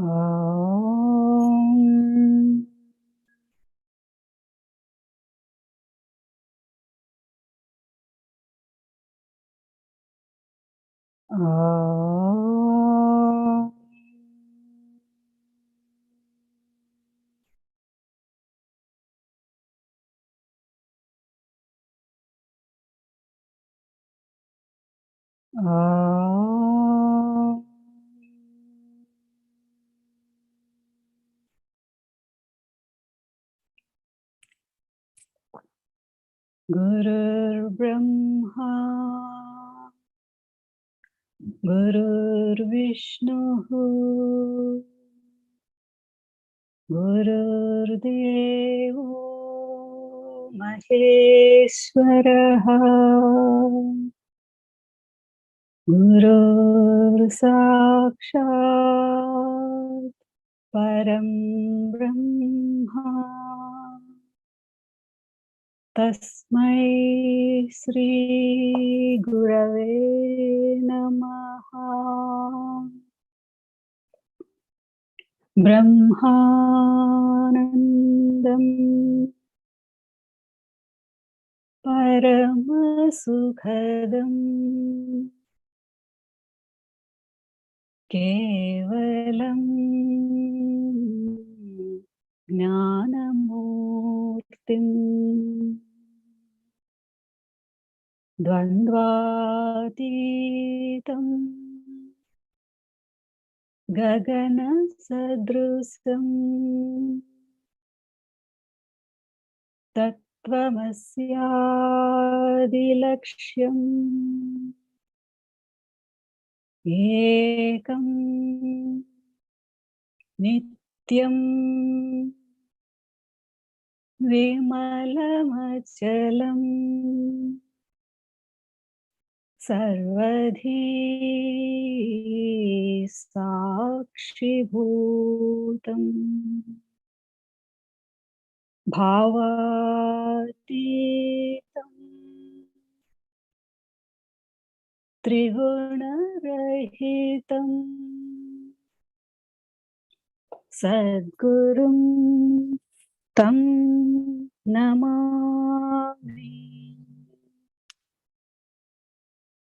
Om. Om. Om. Gurur Brahma, Gurur Vishnu, Gurur Devo Maheshwaraha, Gurur Sakshat Param Brahma, Tasmai Sri Gurave Namaha. Brahmanandam Paramasukhadam Kevalam Jnanamurtim Dvandvatitam Gagana Sadrusam Tattvamasyadilaksham Ekam Nityam Vimalamachalam Sarvadhi Sakshibhutam Bhavatitam Triguna-rahitam Sadgurum Tam Namami.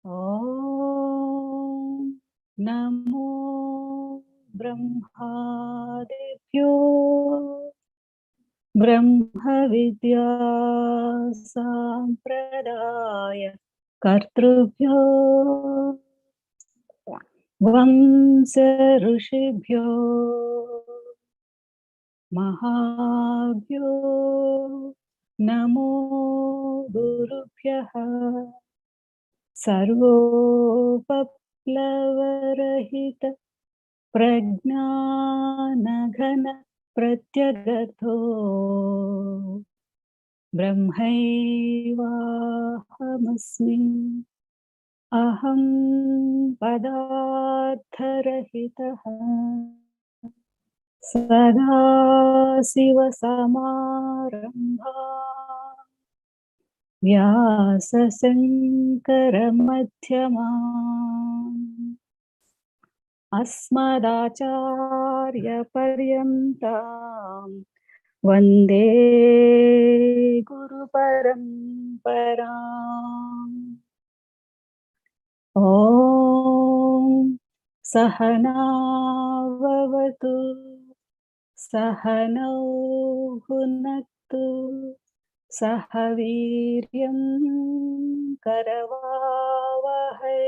Om Namo Brahmadevyo Brahma Vidya Sampradaya Kartrubhyo Vamsa Rishibhyo Mahabhyo Namo Gurubhyaha Sarvopaplavarahita Prajnanaghana Pratyagato Brahmaivahamasmi Aham Padatharahitaha Sadasivasamarambha Vyasasankaramध्यamam Asmadacharyaparyamtam Vande Guru Paramparam. Om Sahana Vavatu Sahanau Bhunaktu Sahaviryam Karavavahai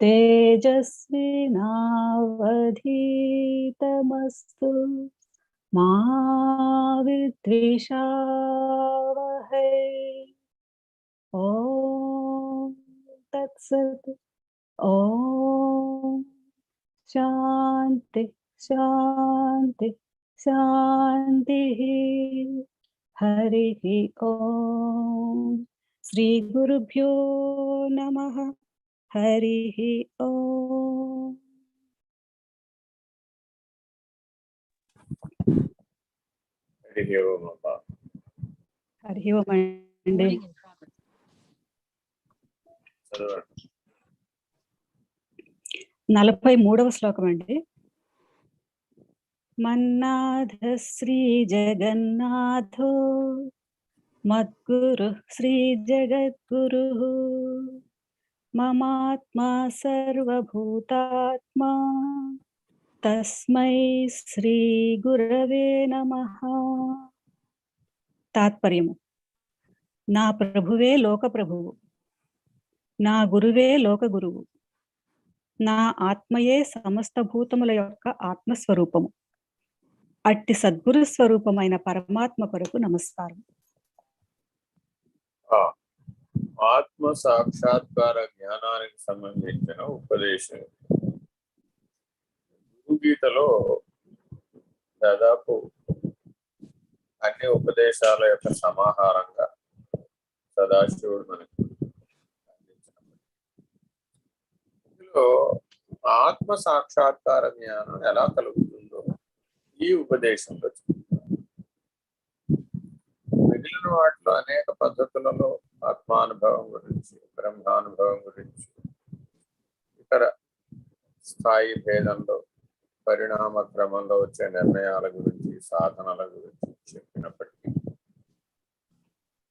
Tejasvinavadhitamastu Ma Vidvishavahai. Om Tat Sat. Om Shanti Shanti Shanti. Harihi Om. Sri Gurubhyo Namaha. Harihi Om. Hari ఓం అబ్బా. హరి ఓం అండి. 43వ శ్లోకం అండి. మన్నాథ శ్రీ జగన్నాథో మద్గురు శ్రీ జగద్గురు మమాత్మా సర్వభూతాత్మా తస్మై శ్రీ గురవే నమః. తాత్పర్యము: నా ప్రభువే లోక ప్రభువు, నా గురువే లోక గురువు, నా ఆత్మయే సమస్త భూతముల యొక్క ఆత్మస్వరూపము. అట్టి సద్గురు స్వరూపమైన పరమాత్మ కొరకు నమస్కారం. ఆత్మ సాక్షాత్కార జ్ఞానానికి సంబంధించిన ఉపదేశం గీతలో దాదాపు అన్ని ఉపదేశాల యొక్క సమాహారంగా సదాశివుడు మనకి అందించినప్పుడు ఇందులో ఆత్మ సాక్షాత్కార జ్ఞానం ఎలా కలుగుతుందో ఈ ఉపదేశంలో మిగిలిన వాటిలో అనేక పద్ధతులలో ఆత్మానుభవం గురించి, బ్రహ్మానుభవం గురించి, ఇతర స్థాయి భేదంలో పరిణామ క్రమంలో వచ్చే నిర్ణయాల గురించి, సాధనల గురించి చెప్పినప్పటికీ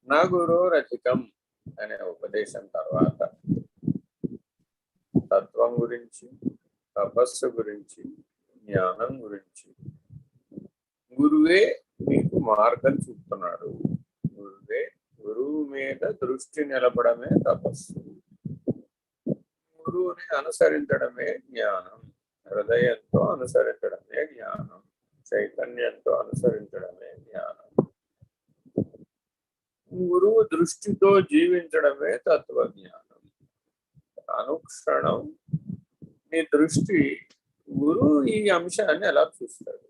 నా గురు రచితం అనే ఉపదేశం తర్వాత తత్వం గురించి, తపస్సు గురించి, జ్ఞానం గురించి గురువే మీకు మార్గం చూపుతున్నాడు. గురువు మీద దృష్టి నిలపడమే తపస్సు, గురువుని అనుసరించడమే జ్ఞానం, హృదయంతో అనుసరించడమే జ్ఞానం, చైతన్యంతో అనుసరించడమే జ్ఞానం, గురువు దృష్టితో జీవించడమే తత్వజ్ఞానం. అనుక్షణం నీ దృష్టి గురువు ఈ అంశాన్ని ఎలా చూస్తాడు,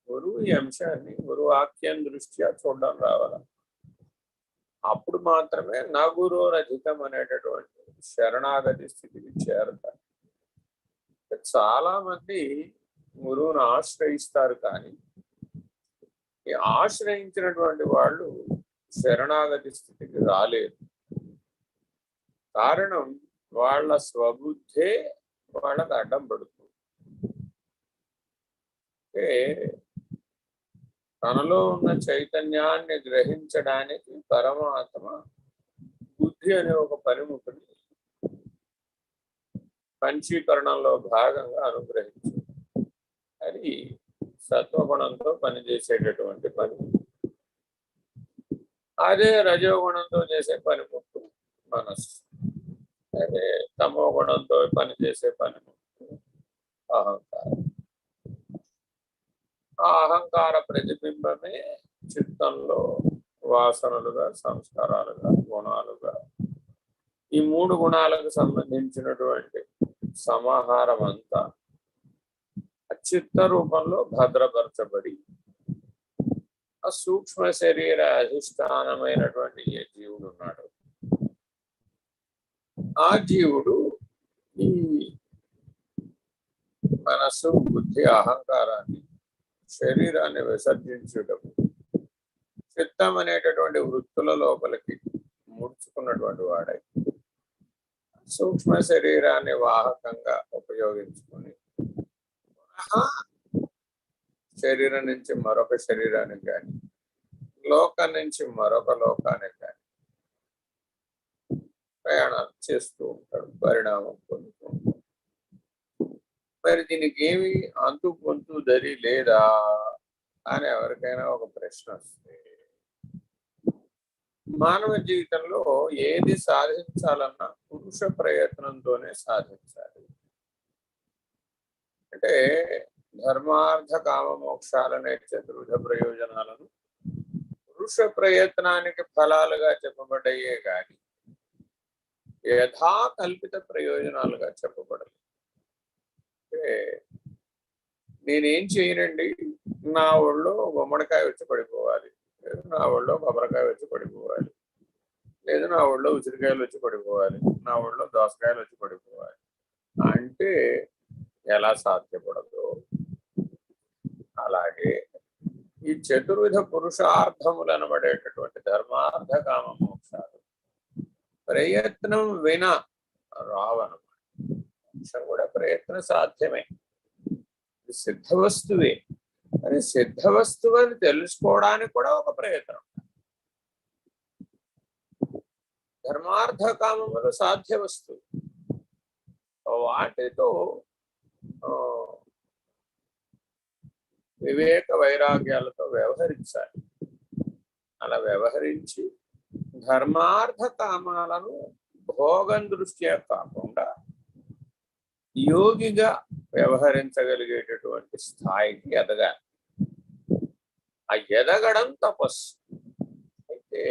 గురువు ఈ అంశాన్ని గురువు వాక్యం దృష్ట్యా చూడడం రావాల. అప్పుడు మాత్రమే నా గురు రచితం అనేటటువంటి శరణాగతి స్థితికి చేరతారు. చాలా మంది గురువును ఆశ్రయిస్తారు, కానీ ఈ ఆశ్రయించినటువంటి వాళ్ళు శరణాగతి స్థితికి రాలేదు. కారణం వాళ్ళ స్వబుద్ధే వాళ్ళకి అడ్డం పడుతుంది. తనలో ఉన్న చైతన్యాన్ని గ్రహించడానికి పరమాత్మ బుద్ధి అనే ఒక పనిముట్టుని పంచీకరణంలో భాగంగా అనుగ్రహించింది. అది సత్వగుణంతో పనిచేసేటటువంటి పనిముట్టు. అదే రజోగుణంతో చేసే పనిముట్టు మనస్సు. అదే తమో గుణంతో పనిచేసే పనిముట్టు అహంకారం. ఆ అహంకార ప్రతిబింబమే చిత్తంలో వాసనలుగా, సంస్కారాలుగా, గుణాలుగా, ఈ మూడు గుణాలకు సంబంధించినటువంటి సమాహారం అంతా చిత్త రూపంలో భద్రపరచబడి ఆ సూక్ష్మ శరీర అధిష్టానమైనటువంటి ఏ జీవుడు ఉన్నాడు, ఆ జీవుడు ఈ మనస్సు, బుద్ధి, అహంకారాన్ని, శరీరాన్ని విసర్జించేటప్పుడు చిత్తం అనేటటువంటి వృత్తుల లోపలికి ముడుచుకున్నటువంటి వాడై సూక్ష్మ శరీరాన్ని వాహకంగా ఉపయోగించుకుని శరీరం నుంచి మరొక శరీరానికి కానీ, లోకం నుంచి మరొక లోకానికి కానీ ప్రయాణాలు చేస్తూ ఉంటాడు, పరిణామం పొందుతూ ఉంటాడు. మరి దీనికి ఏమి అంతు పొంతు దరి లేదా అని ఎవరికైనా ఒక ప్రశ్న వస్తే, మానవ జీవితంలో ఏది సాధించాలన్నా పురుష ప్రయత్నంతోనే సాధించాలి. అంటే ధర్మార్థ కామ మోక్షాలనే చతుర్విధ ప్రయోజనాలను పురుష ప్రయత్నానికి ఫలాలుగా చెప్పబడ్డాయే గాని యథాకల్పిత ప్రయోజనాలుగా చెప్పబడదు. అంటే నేనేం చేయనండి, నా ఒళ్ళో గుమ్మడికాయ వచ్చి పడిపోవాలి, లేదు నా ఒళ్ళో కొబ్బరికాయ వచ్చి పడిపోవాలి, లేదు నా ఒళ్ళో ఉసిరికాయలు వచ్చి పడిపోవాలి, నా ఒళ్ళో దోసకాయలు వచ్చి పడిపోవాలి అంటే ఎలా సాధ్యపడదు. అలాగే ఈ చతుర్విధ పురుషార్థములు అనబడేటటువంటి ధర్మార్థ కామ మోక్షాలు ప్రయత్నం వినా రావన్నమాట. మోక్షం కూడా ప్రయత్న సాధ్యమే. ఇది సిద్ధ వస్తువే. అని సిద్ధ వస్తువు అని తెలుసుకోవడానికి కూడా ఒక ప్రయత్నం. ధర్మార్థ కామములు సాధ్య వస్తువు, వాటితో వివేక వైరాగ్యాలతో వ్యవహరించాలి. అలా వ్యవహరించి ధర్మార్థ కామాలను భోగం దృష్ట్యా కాకుండా యోగిగా వ్యవహరించగలిగేటటువంటి స్థాయికి ఎదగాలి. ఆ ఎదగడం తపస్సు. అయితే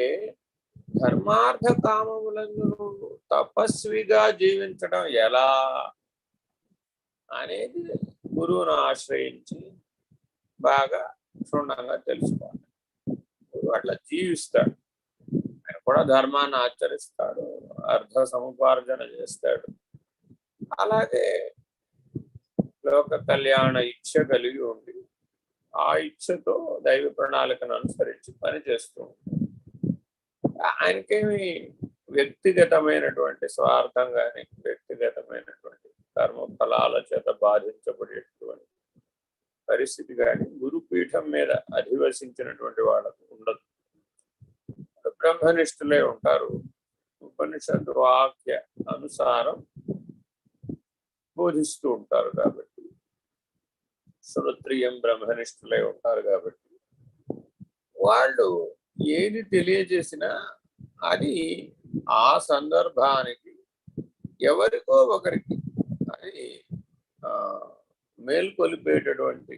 ధర్మార్థ కామములను తపస్విగా జీవించడం ఎలా అనేది గురువును ఆశ్రయించి బాగా క్షుణ్ణంగా తెలుసుకోవాలి. గురువు అట్లా జీవిస్తాడు, ఆయన కూడా ధర్మాన్ని ఆచరిస్తాడు, అర్థ సముపార్జన చేస్తాడు. అలాగే లోక కళ్యాణ ఇచ్ఛ కలిగి ఉండి ఆ ఇచ్ఛతో దైవ ప్రణాళికను అనుసరించి పనిచేస్తూ ఉంటాడు. ఆయనకేమి వ్యక్తిగతమైనటువంటి స్వార్థం కానీ వ్యక్తిగతమైనటువంటి కర్మ ఫలాల చేత బాధించబడేటువంటి పరిస్థితి కానీ గురుపీఠం మీద అధివసించినటువంటి వాళ్ళకు ఉండదు. బ్రహ్మనిష్ఠులే ఉంటారు. ఉపనిషత్తు వాక్య అనుసారం బోధిస్తూ ఉంటారు కాబట్టి, శ్రోత్రియం బ్రహ్మనిష్ఠులై ఉంటారు కాబట్టి వాళ్ళు ఏది తెలియజేసినా అది ఆ సందర్భానికి ఎవరికో ఒకరికి అది మేల్కొలిపేటటువంటి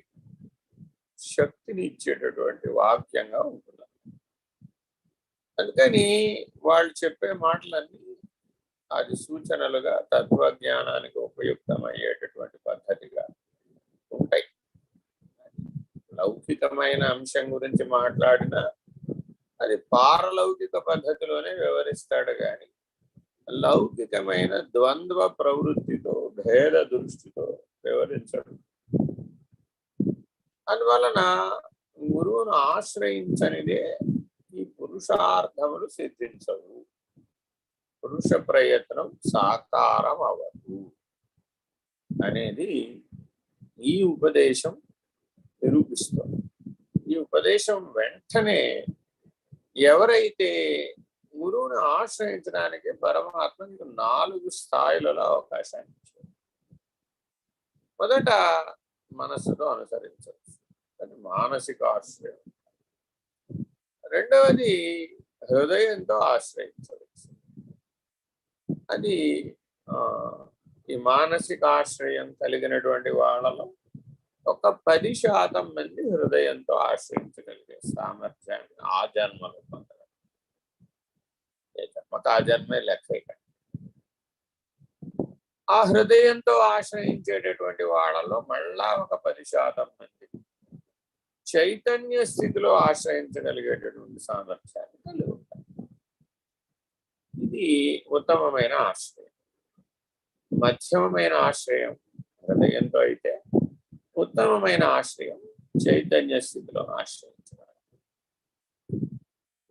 శక్తిని ఇచ్చేటటువంటి వాక్యంగా ఉంటుంది. అందుకని వాళ్ళు చెప్పే మాటలన్నీ అది సూచనలుగా తత్వజ్ఞానానికి ఉపయుక్తమయ్యేటటువంటి పద్ధతిగా ఉంటాయి. లౌకికమైన అంశం గురించి మాట్లాడినా అది పారలౌకిక పద్ధతిలోనే వివరిస్తాడు కానీ లౌకికమైన ద్వంద్వ ప్రవృత్తితో భేద దృష్టితో వివరించడు. అందువలన గురువును ఆశ్రయించనిదే ఈ పురుషార్థములు సిద్ధించవు, పురుష ప్రయత్నం సాకారం అవ్వదు అనేది ఈ ఉపదేశం నిరూపిస్తుంది. ఈ ఉపదేశం వెంటనే ఎవరైతే గురువుని ఆశ్రయించడానికి పరమాత్మ 4 స్థాయిలలో అవకాశాన్ని ఇచ్చారు. మొదట మనస్సుతో అనుసరించవచ్చు, అది మానసిక ఆశ్రయం. రెండవది హృదయంతో ఆశ్రయించవచ్చు, అది ఈ మానసిక ఆశ్రయం కలిగినటువంటి వాళ్ళలో ఒక 10% మంది హృదయంతో ఆశ్రయించగలిగే సామర్థ్యాన్ని ఆ జన్మలో పొందగలరు. జన్మకు ఆ జన్మే లెక్క. ఆ హృదయంతో ఆశ్రయించేటటువంటి వాళ్ళలో మళ్ళా ఒక 10% మంది చైతన్య స్థితిలో ఆశ్రయించగలిగేటటువంటి సామర్థ్యాన్ని కలిగి ఉంటారు. ఇది ఉత్తమమైన ఆశ్రయం. మధ్యమమైన ఆశ్రయం హృదయంతో అయితే, ఉత్తమమైన ఆశ్రయం చైతన్య స్థితిలో ఆశ్రయించగలరు.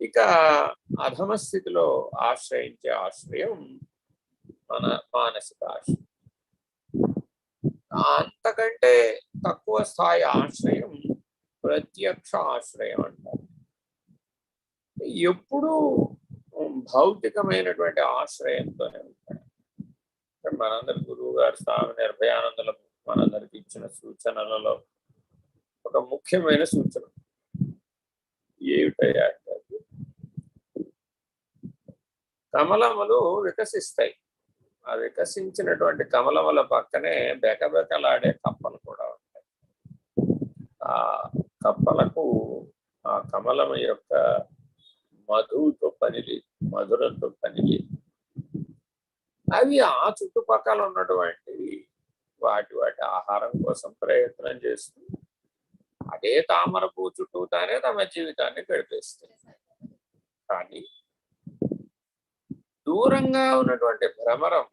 ఇక అధమ స్థితిలో ఆశ్రయించే ఆశ్రయం మన మానసిక ఆశ్రయం. అంతకంటే తక్కువ స్థాయి ఆశ్రయం ప్రత్యక్ష ఆశ్రయం అంటారు. ఎప్పుడూ భౌతికమైనటువంటి ఆశ్రయంతోనే ఉంటాడు. మనందరి గురువు గారు స్వామి నిర్భయానందలో మనందరికి ఇచ్చిన సూచనలలో ఒక ముఖ్యమైన సూచన ఏమిటయ్యా అంటే, కమలములు వికసిస్తాయి. ఆ వికసించినటువంటి కమలముల పక్కనే బెకబెకలాడే కప్పలు కూడా ఉంటాయి. ఆ కప్పలకు ఆ కమలము యొక్క మధువుతో పని లేదు, మధురంతో పని లేదు. అవి ఆ చుట్టుపక్కల ఉన్నటువంటి వాటి ఆహారం కోసం ప్రయత్నం చేస్తూ అదే తామర పువ్వు చుట్టూతానే తమ జీవితాన్ని గడిపేస్తాయి. కానీ దూరంగా ఉన్నటువంటి భ్రమరం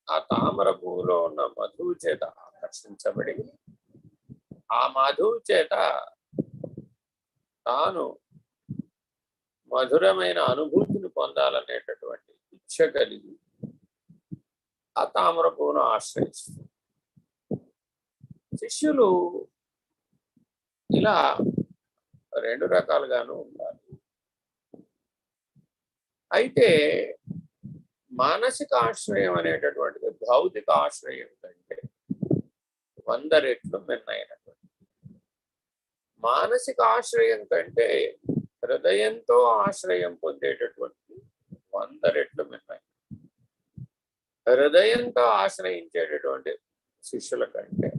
ఆ తామర పువ్వులో ఉన్న మధువు చేత ఆకర్షించబడి ఆ మధువు చేత తాను మధురమైన అనుభూతిని పొందాలనేటటువంటి ఇచ్ఛ కలిగి ఆ తామర పువ్వును ఆశ్రయిస్తుంది. శిష్యులు ఇలా రెండు రకాలుగాను ఉండాలి. అయితే మానసిక ఆశ్రయం అనేటటువంటిది భౌతిక ఆశ్రయం కంటే 100 రెట్లు మిన్నైనటువంటి. మానసిక ఆశ్రయం కంటే హృదయంతో ఆశ్రయం పొందేటటువంటి 100 రెట్లు మిన్నై. హృదయంతో ఆశ్రయించేటటువంటి శిష్యుల కంటే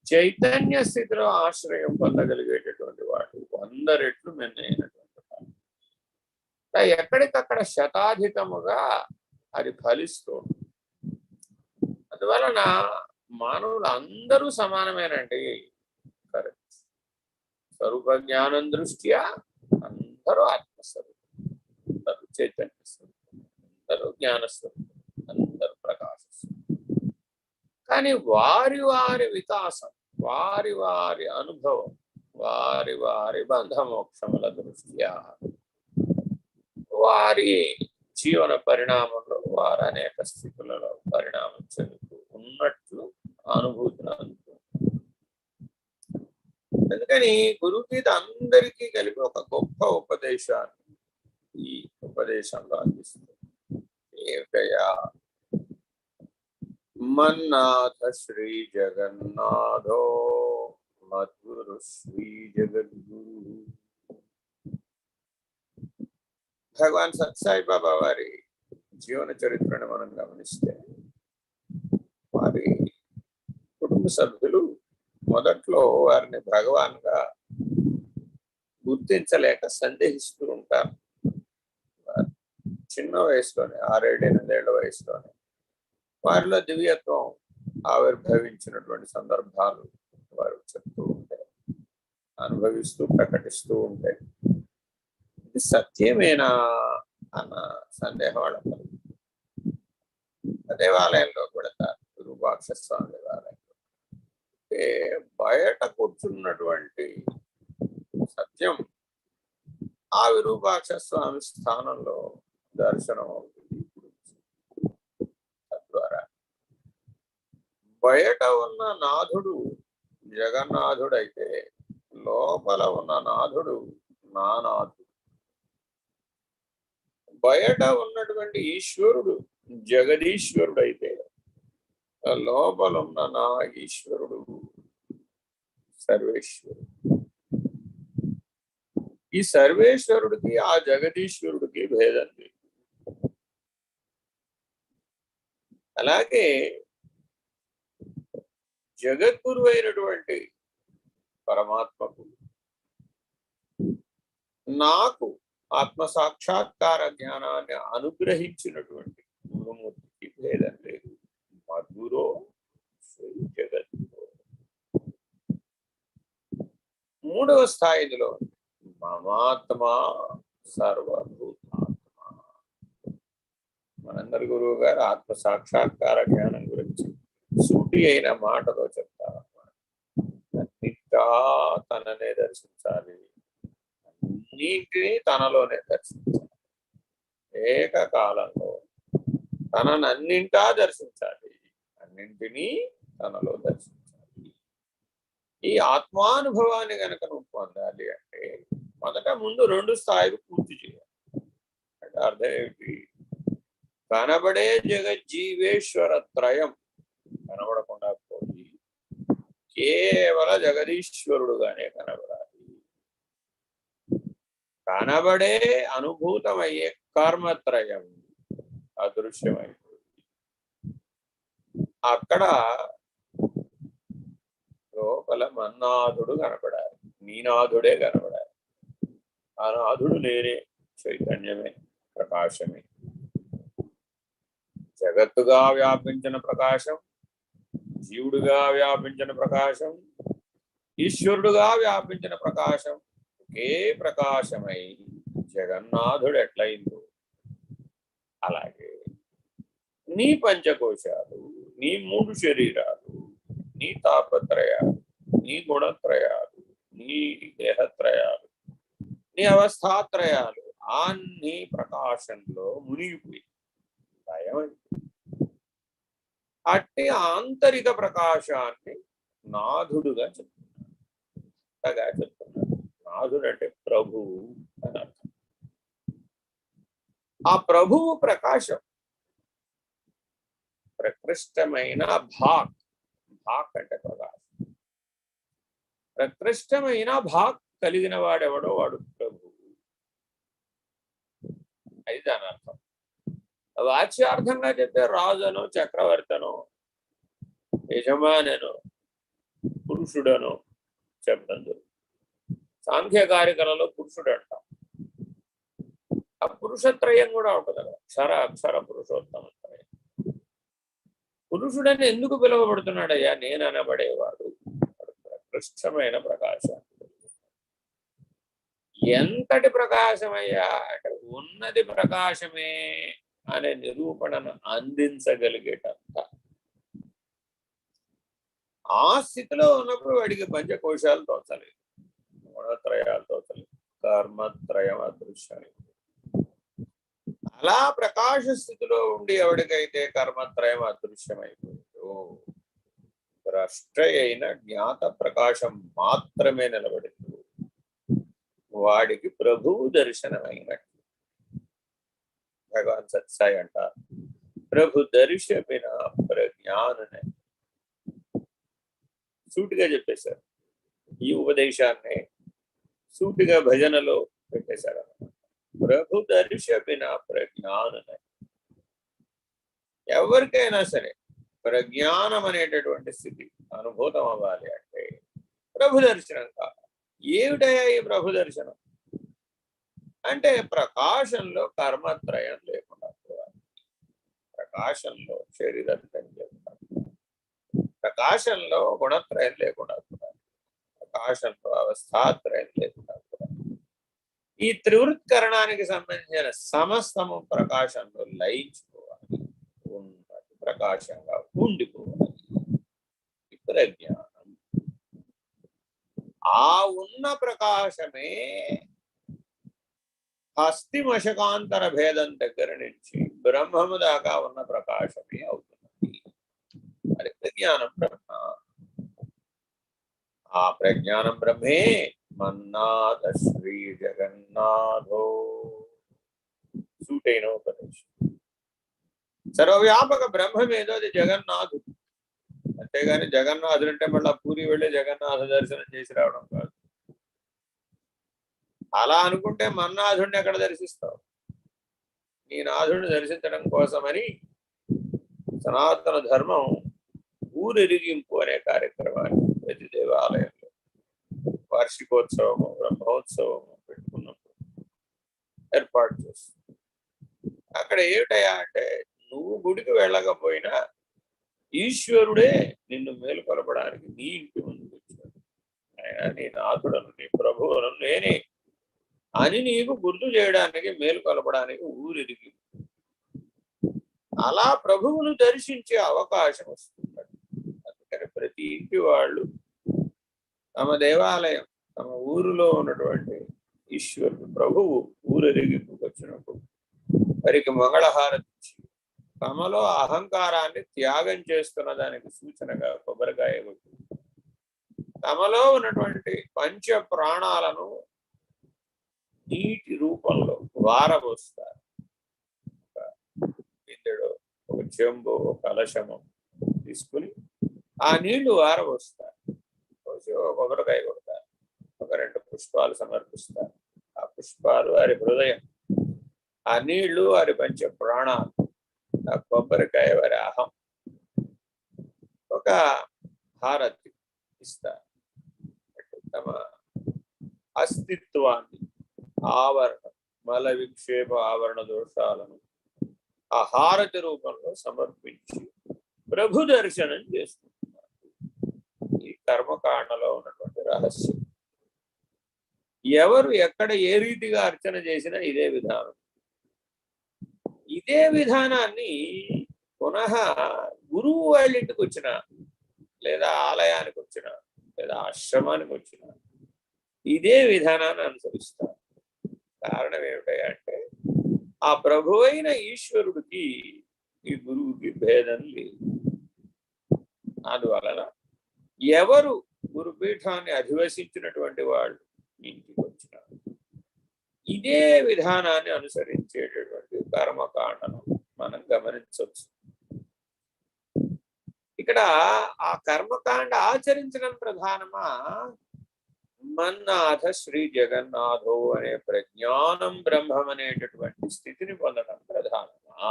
చైతన్య స్థితిలో ఆశ్రయం పొందగలిగేటటువంటి వాడు 100 రెట్లు మిన్నైనటువంటి వాడు. ఎక్కడికక్కడ శతాధికముగా అది ఫలిస్తుంది. అందువలన మానవులు అందరూ సమానమేనండి. కరెక్ట్. స్వరూప జ్ఞానం దృష్ట్యా అందరూ ఆత్మస్వరూపం, అందరూ చైతన్య స్వరూపం, అందరూ జ్ఞానస్వరూపం, అందరూ ప్రకాశస్వరూపం. కానీ వారి వారి వికాసం, వారి వారి అనుభవం, వారి వారి బంధమోక్షముల దృష్ట్యా వారి జీవన పరిణామంలో వారు అనేక స్థితులలో పరిణామం చెందుతూ ఉన్నట్లు అనుభూతిని అందుతుంది. అందుకని గురుగీత అందరికీ కలిపి ఒక గొప్ప ఉపదేశాన్ని ఈ ఉపదేశంలో అందిస్తుంది. ఏకయా మన్నాథ శ్రీ జగన్నాథో మధురు శ్రీ జగద్గురు. భగవాన్ సత్సాయి బాబా వారి జీవన చరిత్రను మనం గమనిస్తే వారి కుటుంబ సభ్యులు మొదట్లో వారిని భగవాన్గా గుర్తించలేక సందేహిస్తూ ఉంటారు. చిన్న వయసులోనే 6-8 వయసులోనే వారిలో దివ్యత్వం ఆవిర్భవించినటువంటి సందర్భాలు వారు చెప్తూ ఉంటే, అనుభవిస్తూ ప్రకటిస్తూ ఉంటే ఇది సత్యమేనా అన్న సందేహం వాళ్ళ దేవాలయంలో పెడతారు. విరూపాక్ష స్వామి దేవాలయంలో బయట కూర్చున్నటువంటి సత్యం ఆ విరూపాక్ష స్వామి స్థానంలో దర్శనం అవుతుంది. తద్వారా బయట ఉన్న నాథుడు జగన్నాథుడైతే లోపల ఉన్న నాథుడు నానాథుడు. బయట ఉన్నటువంటి ఈశ్వరుడు జగదీశ్వరుడు అయితే లోపల ఉన్న నా ఈశ్వరుడు సర్వేశ్వరుడు. ఈ సర్వేశ్వరుడికి ఆ జగదీశ్వరుడికి భేదం లేదు. అలాగే జగద్గురు అయినటువంటి పరమాత్మకు నాకు ఆత్మ సాక్షాత్కార జ్ఞానాన్ని అనుగ్రహించినటువంటి గురుమూర్తికి భేదం లేదు. మధురో శ్రీ జగద్గురు. మూడవ స్థాయిలో మమాత్మ సర్వభూతాత్మ. మనందరి గురువు గారు ఆత్మ సాక్షాత్కార జ్ఞానం గురించి సూటి అయిన మాటతో చెప్తారన్నమాట. అన్నింటా తననే దర్శించాలి, అన్నింటినీ తనలోనే దర్శించాలి, ఏకకాలంలో తననన్నింటా దర్శించాలి, అన్నింటినీ తనలో దర్శించాలి. ఈ ఆత్మానుభవాన్ని కనుక నువ్వు పొందాలి అంటే మొదట ముందు 2 స్థాయిలు పూర్తి చేయాలి. అంటే అర్థం ఏమిటి? కనబడే జగజ్జీవేశ్వర త్రయం కనబడకుండా పోయి కేవల జగదీశ్వరుడుగానే కనబడాలి. కనబడే అనుభూతమయ్యే కర్మత్రయం అదృశ్యమైపోయింది. అక్కడ లోపల మన్నాథుడు కనపడాలి, నీనాథుడే కనపడాలి. ఆ నాథుడు నేనే, చైతన్యమే, ప్రకాశమే. జగత్తుగా వ్యాపించిన ప్రకాశం, జీవుడుగా వ్యాపించిన ప్రకాశం, ఈశ్వరుడుగా వ్యాపించిన ప్రకాశం ఒకే ప్రకాశమై జగన్నాథుడు ఎట్లయిందో అలాగే నీ పంచకోశాలు, నీ 3 శరీరాలు, నీ తాపత్రయాలు, నీ గుణత్రయాలు, నీ దేహత్రయాలు, నీ అవస్థాత్రయాలు అన్ని ప్రకాశంలో మునిగిపోయి భయం. అట్టి ఆంతరిక ప్రకాశాన్ని నాథుడుగా చెప్తున్నాడు. నాథుడు అంటే ప్రభువు అని అర్థం. ఆ ప్రభువు ప్రకాశం ప్రకృష్టమైన భాక్ అంటే ప్రకాశం. ప్రకృష్టమైన భాక్ కలిగిన వాడెవడో వాడు ప్రభువు. అది దాని అర్థం. వాచ్యార్థంగా చెప్తే రాజును, చక్రవర్తను, యజమానను, పురుషుడను చెప్పడం జరుగుతుంది. సాంఖ్యకారికలలో పురుషుడు అంటాం. ఆ పురుషత్రయం కూడా ఉంటుంది కదా, అక్షర పురుషోత్తమ త్రయం. పురుషుడని ఎందుకు పిలువబడుతున్నాడయ్యా? నేను అనబడేవాడు ప్రకృష్టమైన ప్రకాశం. ఎంతటి ప్రకాశమయ్యా అంటే ఉన్నది ప్రకాశమే అనే నిరూపణను అందించగలిగేటంత. ఆ స్థితిలో ఉన్నప్పుడు వాడికి పంచకోశాలు తోచలేదు, గుణత్రయాలు తోచలేదు, కర్మత్రయం అదృశ్యమే. అలా ప్రకాశ స్థితిలో ఉండి ఎవడికైతే కర్మత్రయం అదృశ్యమైపోయిందో, ద్రష్ట అయిన జ్ఞాత ప్రకాశం మాత్రమే నిలబడింది, వాడికి ప్రభువు దర్శనమైనట్టు. భగవాన్ సత్సాయి అంటారు, ప్రభు దర్శమిన ప్రజ్ఞాననే. సూటిగా చెప్పేశారు. ఈ ఉపదేశాన్ని సూటిగా భజనలో పెట్టేశారు. ప్రభు దర్శమిన ప్రజ్ఞాననే. ఎవరికైనా సరే ప్రజ్ఞానం అనేటటువంటి స్థితి అనుభూతం అవ్వాలి అంటే ప్రభు దర్శనం కావాలి. ఏమిటయా ఈ ప్రభు దర్శనం అంటే? ప్రకాశంలో కర్మత్రయం లేకుండా పోవాలి, ప్రకాశంలో శరీరత్రయం లేకుండా, ప్రకాశంలో గుణత్రయం లేకుండా పోవాలి, ప్రకాశంలో అవస్థాత్రయం లేకుండా పోవాలి. ఈ త్రివృత్కరణానికి సంబంధించిన సమస్తము ప్రకాశంలో లయించుకోవాలి, ఉన్నది ప్రకాశంగా ఉండిపోవాలి. ప్రజ్ఞానం. ఆ ఉన్న ప్రకాశమే హస్తిమశకాంతర భేదం దగ్గర నుంచి బ్రహ్మము దాకా ఉన్న ప్రకాశమే అవుతున్నది. అది ప్రజ్ఞానం బ్రహ్మ. ఆ ప్రజ్ఞానం బ్రహ్మే మన్నాథ శ్రీ జగన్నాథో. సూటైన ఉపదేశం. సర్వవ్యాపక బ్రహ్మమేదో అది జగన్నాథుడు. అంతేగాని జగన్నాథుడు అంటే మళ్ళీ పూరి వెళ్ళి జగన్నాథ దర్శనం చేసి రావడం కాదు. అలా అనుకుంటే మన్నాథుడిని ఎక్కడ దర్శిస్తావు? నీ నాథుడిని దర్శించడం కోసమని సనాతన ధర్మం ఊరెరిగింపు అనే కార్యక్రమాన్ని ప్రతి దేవాలయంలో వార్షికోత్సవము, బ్రహ్మోత్సవము పెట్టుకున్నప్పుడు ఏర్పాటు చేస్తుంది. అక్కడ ఏమిటయా అంటే, నువ్వు గుడికి వెళ్ళకపోయినా ఈశ్వరుడే నిన్ను మేలుకొలపడానికి నీ ఇంటి ముందుకు వచ్చాడు. ఆయన నీ నాథుడను, నీ ప్రభువును నేనే అని నీకు గుర్తు చేయడానికి, మేలుకొలపడానికి ఊరిరిగి అలా ప్రభువును దర్శించే అవకాశం వస్తుంది. అందుకని ప్రతి ఇంటి వాళ్ళు తమ దేవాలయం, తమ ఊరిలో ఉన్నటువంటి ఈశ్వరుడు ప్రభువు ఊరిరిగింపుకు వచ్చినప్పుడు వారికి మంగళహారతి ఇచ్చి తమలో అహంకారాన్ని త్యాగం చేస్తున్న దానికి సూచనగా కొబ్బరికాయ కొట్టి తమలో ఉన్నటువంటి పంచ ప్రాణాలను నీటి రూపంలో వారబోస్తారు. ఒక బిందెడు, ఒక చెంబు, ఒక కలశము తీసుకుని ఆ నీళ్లు వారబోస్తారు. పోసి ఒక కొబ్బరికాయ కొడతారు, ఒక 2 పుష్పాలు సమర్పిస్తారు. ఆ పుష్పాలు వారి హృదయం, ఆ నీళ్లు వారి పంచ ప్రాణాలు, ఆ కొబ్బరికాయ వారి అహం. ఒక హారతి ఇస్తారు. తమ అస్తిత్వాన్ని, ఆవరణ, మల విక్షేప ఆవరణ దోషాలను ఆ హారతి రూపంలో సమర్పించి ప్రభు దర్శనం చేసుకుంటున్నారు. ఈ కర్మకాండలో ఉన్నటువంటి రహస్యం. ఎవరు ఎక్కడ ఏ రీతిగా అర్చన చేసినా ఇదే విధానం. ఇదే విధానాన్ని పునః గురువు వాళ్ళ ఇంటికి వచ్చిన, లేదా ఆలయానికి వచ్చిన, లేదా ఆశ్రమానికి వచ్చిన ఇదే విధానాన్ని అనుసరిస్తారు. కారణం ఏమిటంటే ఆ ప్రభువైన ఈశ్వరుడికి ఈ గురువుకి భేదం లేదు. అందువలన ఎవరు గురుపీఠాన్ని అధివసించినటువంటి వాళ్ళు ఇంటికి వచ్చినారు ఇదే విధానాన్ని అనుసరించేటటువంటి కర్మకాండను మనం గమనించవచ్చు. ఇక్కడ ఆ కర్మకాండ ఆచరించడం ప్రధానమా, మన్నాథ శ్రీ జగన్నాథో అనే ప్రజ్ఞానం బ్రహ్మం అనేటటువంటి స్థితిని పొందడం ప్రధానమా?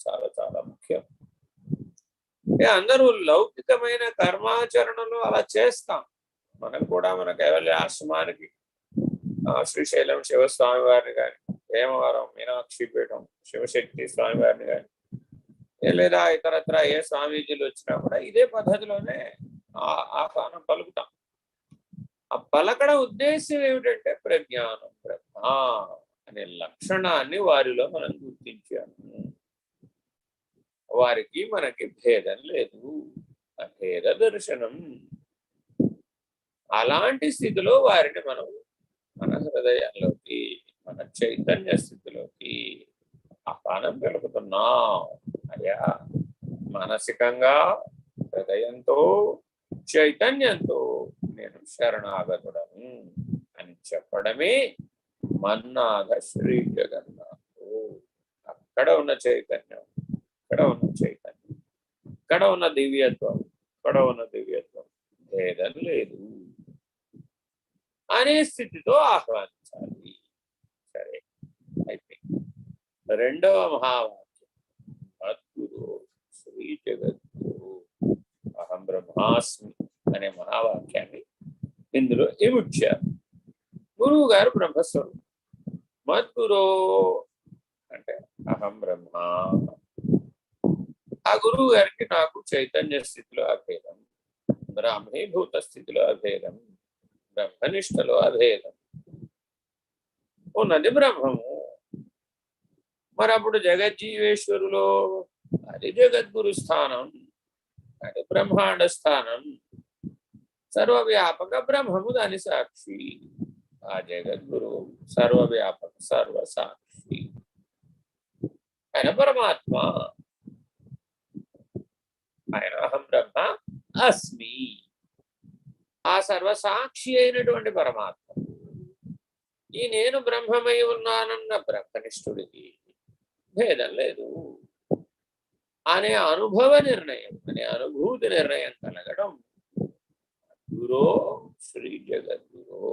చాలా చాలా ముఖ్యం. అందరూ లౌకికమైన కర్మాచరణలు అలా చేస్తాం. మనం కూడా మన కైవల్య ఆశ్రమానికి శ్రీశైలం శివస్వామి వారిని కానీ, భీమవరం మీనాక్షి పీఠం శివశక్తి స్వామి వారిని కానీ, లేదా ఇతరత్ర ఏ స్వామీజీలు వచ్చినా కూడా ఇదే పద్ధతిలోనే ఆహ్వానం పలుకుతాం. ఆ పలకడ ఉద్దేశం ఏమిటంటే ప్రజ్ఞానం బ్రహ్మ అనే లక్షణాన్ని వారిలో మనం గుర్తించాము. వారికి మనకి భేదం లేదు, అభేద దర్శనం. అలాంటి స్థితిలో వారిని మనం మన హృదయంలోకి, మన చైతన్య స్థితిలోకి ఆహ్వానం పెరుగుతున్నాం. అయ్యా, మానసికంగా హృదయంతో చైతన్యంతో నేను శరణాగతుడను అని చెప్పడమే మన్నాథ శ్రీ జగన్నాథు. అక్కడ ఉన్న చైతన్యం, ఇక్కడ ఉన్న చైతన్యం, ఇక్కడ ఉన్న దివ్యత్వం, ఇక్కడ ఉన్న దివ్యత్వం భేదం లేదు అనే స్థితితో ఆహ్వానించాలి. సరే, అయితే రెండవ మహావాక్యం మద్గురు శ్రీ జగద్గురు అహం బ్రహ్మాస్మి అనే మహావాక్యాన్ని ఇందులో ఇముడ్చారు. గురువు గారు బ్రహ్మస్వరూపం, మద్గురు అంటే అహం బ్రహ్మ. ఆ గురువు గారికి నాకు చైతన్య స్థితిలో అభేదం, బ్రాహ్మీభూత స్థితిలో అభేదం, బ్రహ్మనిష్టలో అభేదం ఉన్నది బ్రహ్మము. మరి అప్పుడు జగజ్జీవేశ్వరులో అది జగద్గురు స్థానం, అది బ్రహ్మాండ స్థానం, సర్వవ్యాపక బ్రహ్మము దాని సాక్షి. ఆ జగద్గురు సర్వవ్యాపక సర్వసాక్షి ఆయన పరమాత్మ. ఆయన అహం బ్రహ్మ అస్మి, ఆ సర్వసాక్షి అయినటువంటి పరమాత్మ. ఈ నేను బ్రహ్మమై ఉన్నానన్న బ్రహ్మనిష్ఠుడికి భేదం లేదు అనే అనుభవ నిర్ణయం, అనే అనుభూతి నిర్ణయం కలగడం గురో శ్రీ జగద్గురు.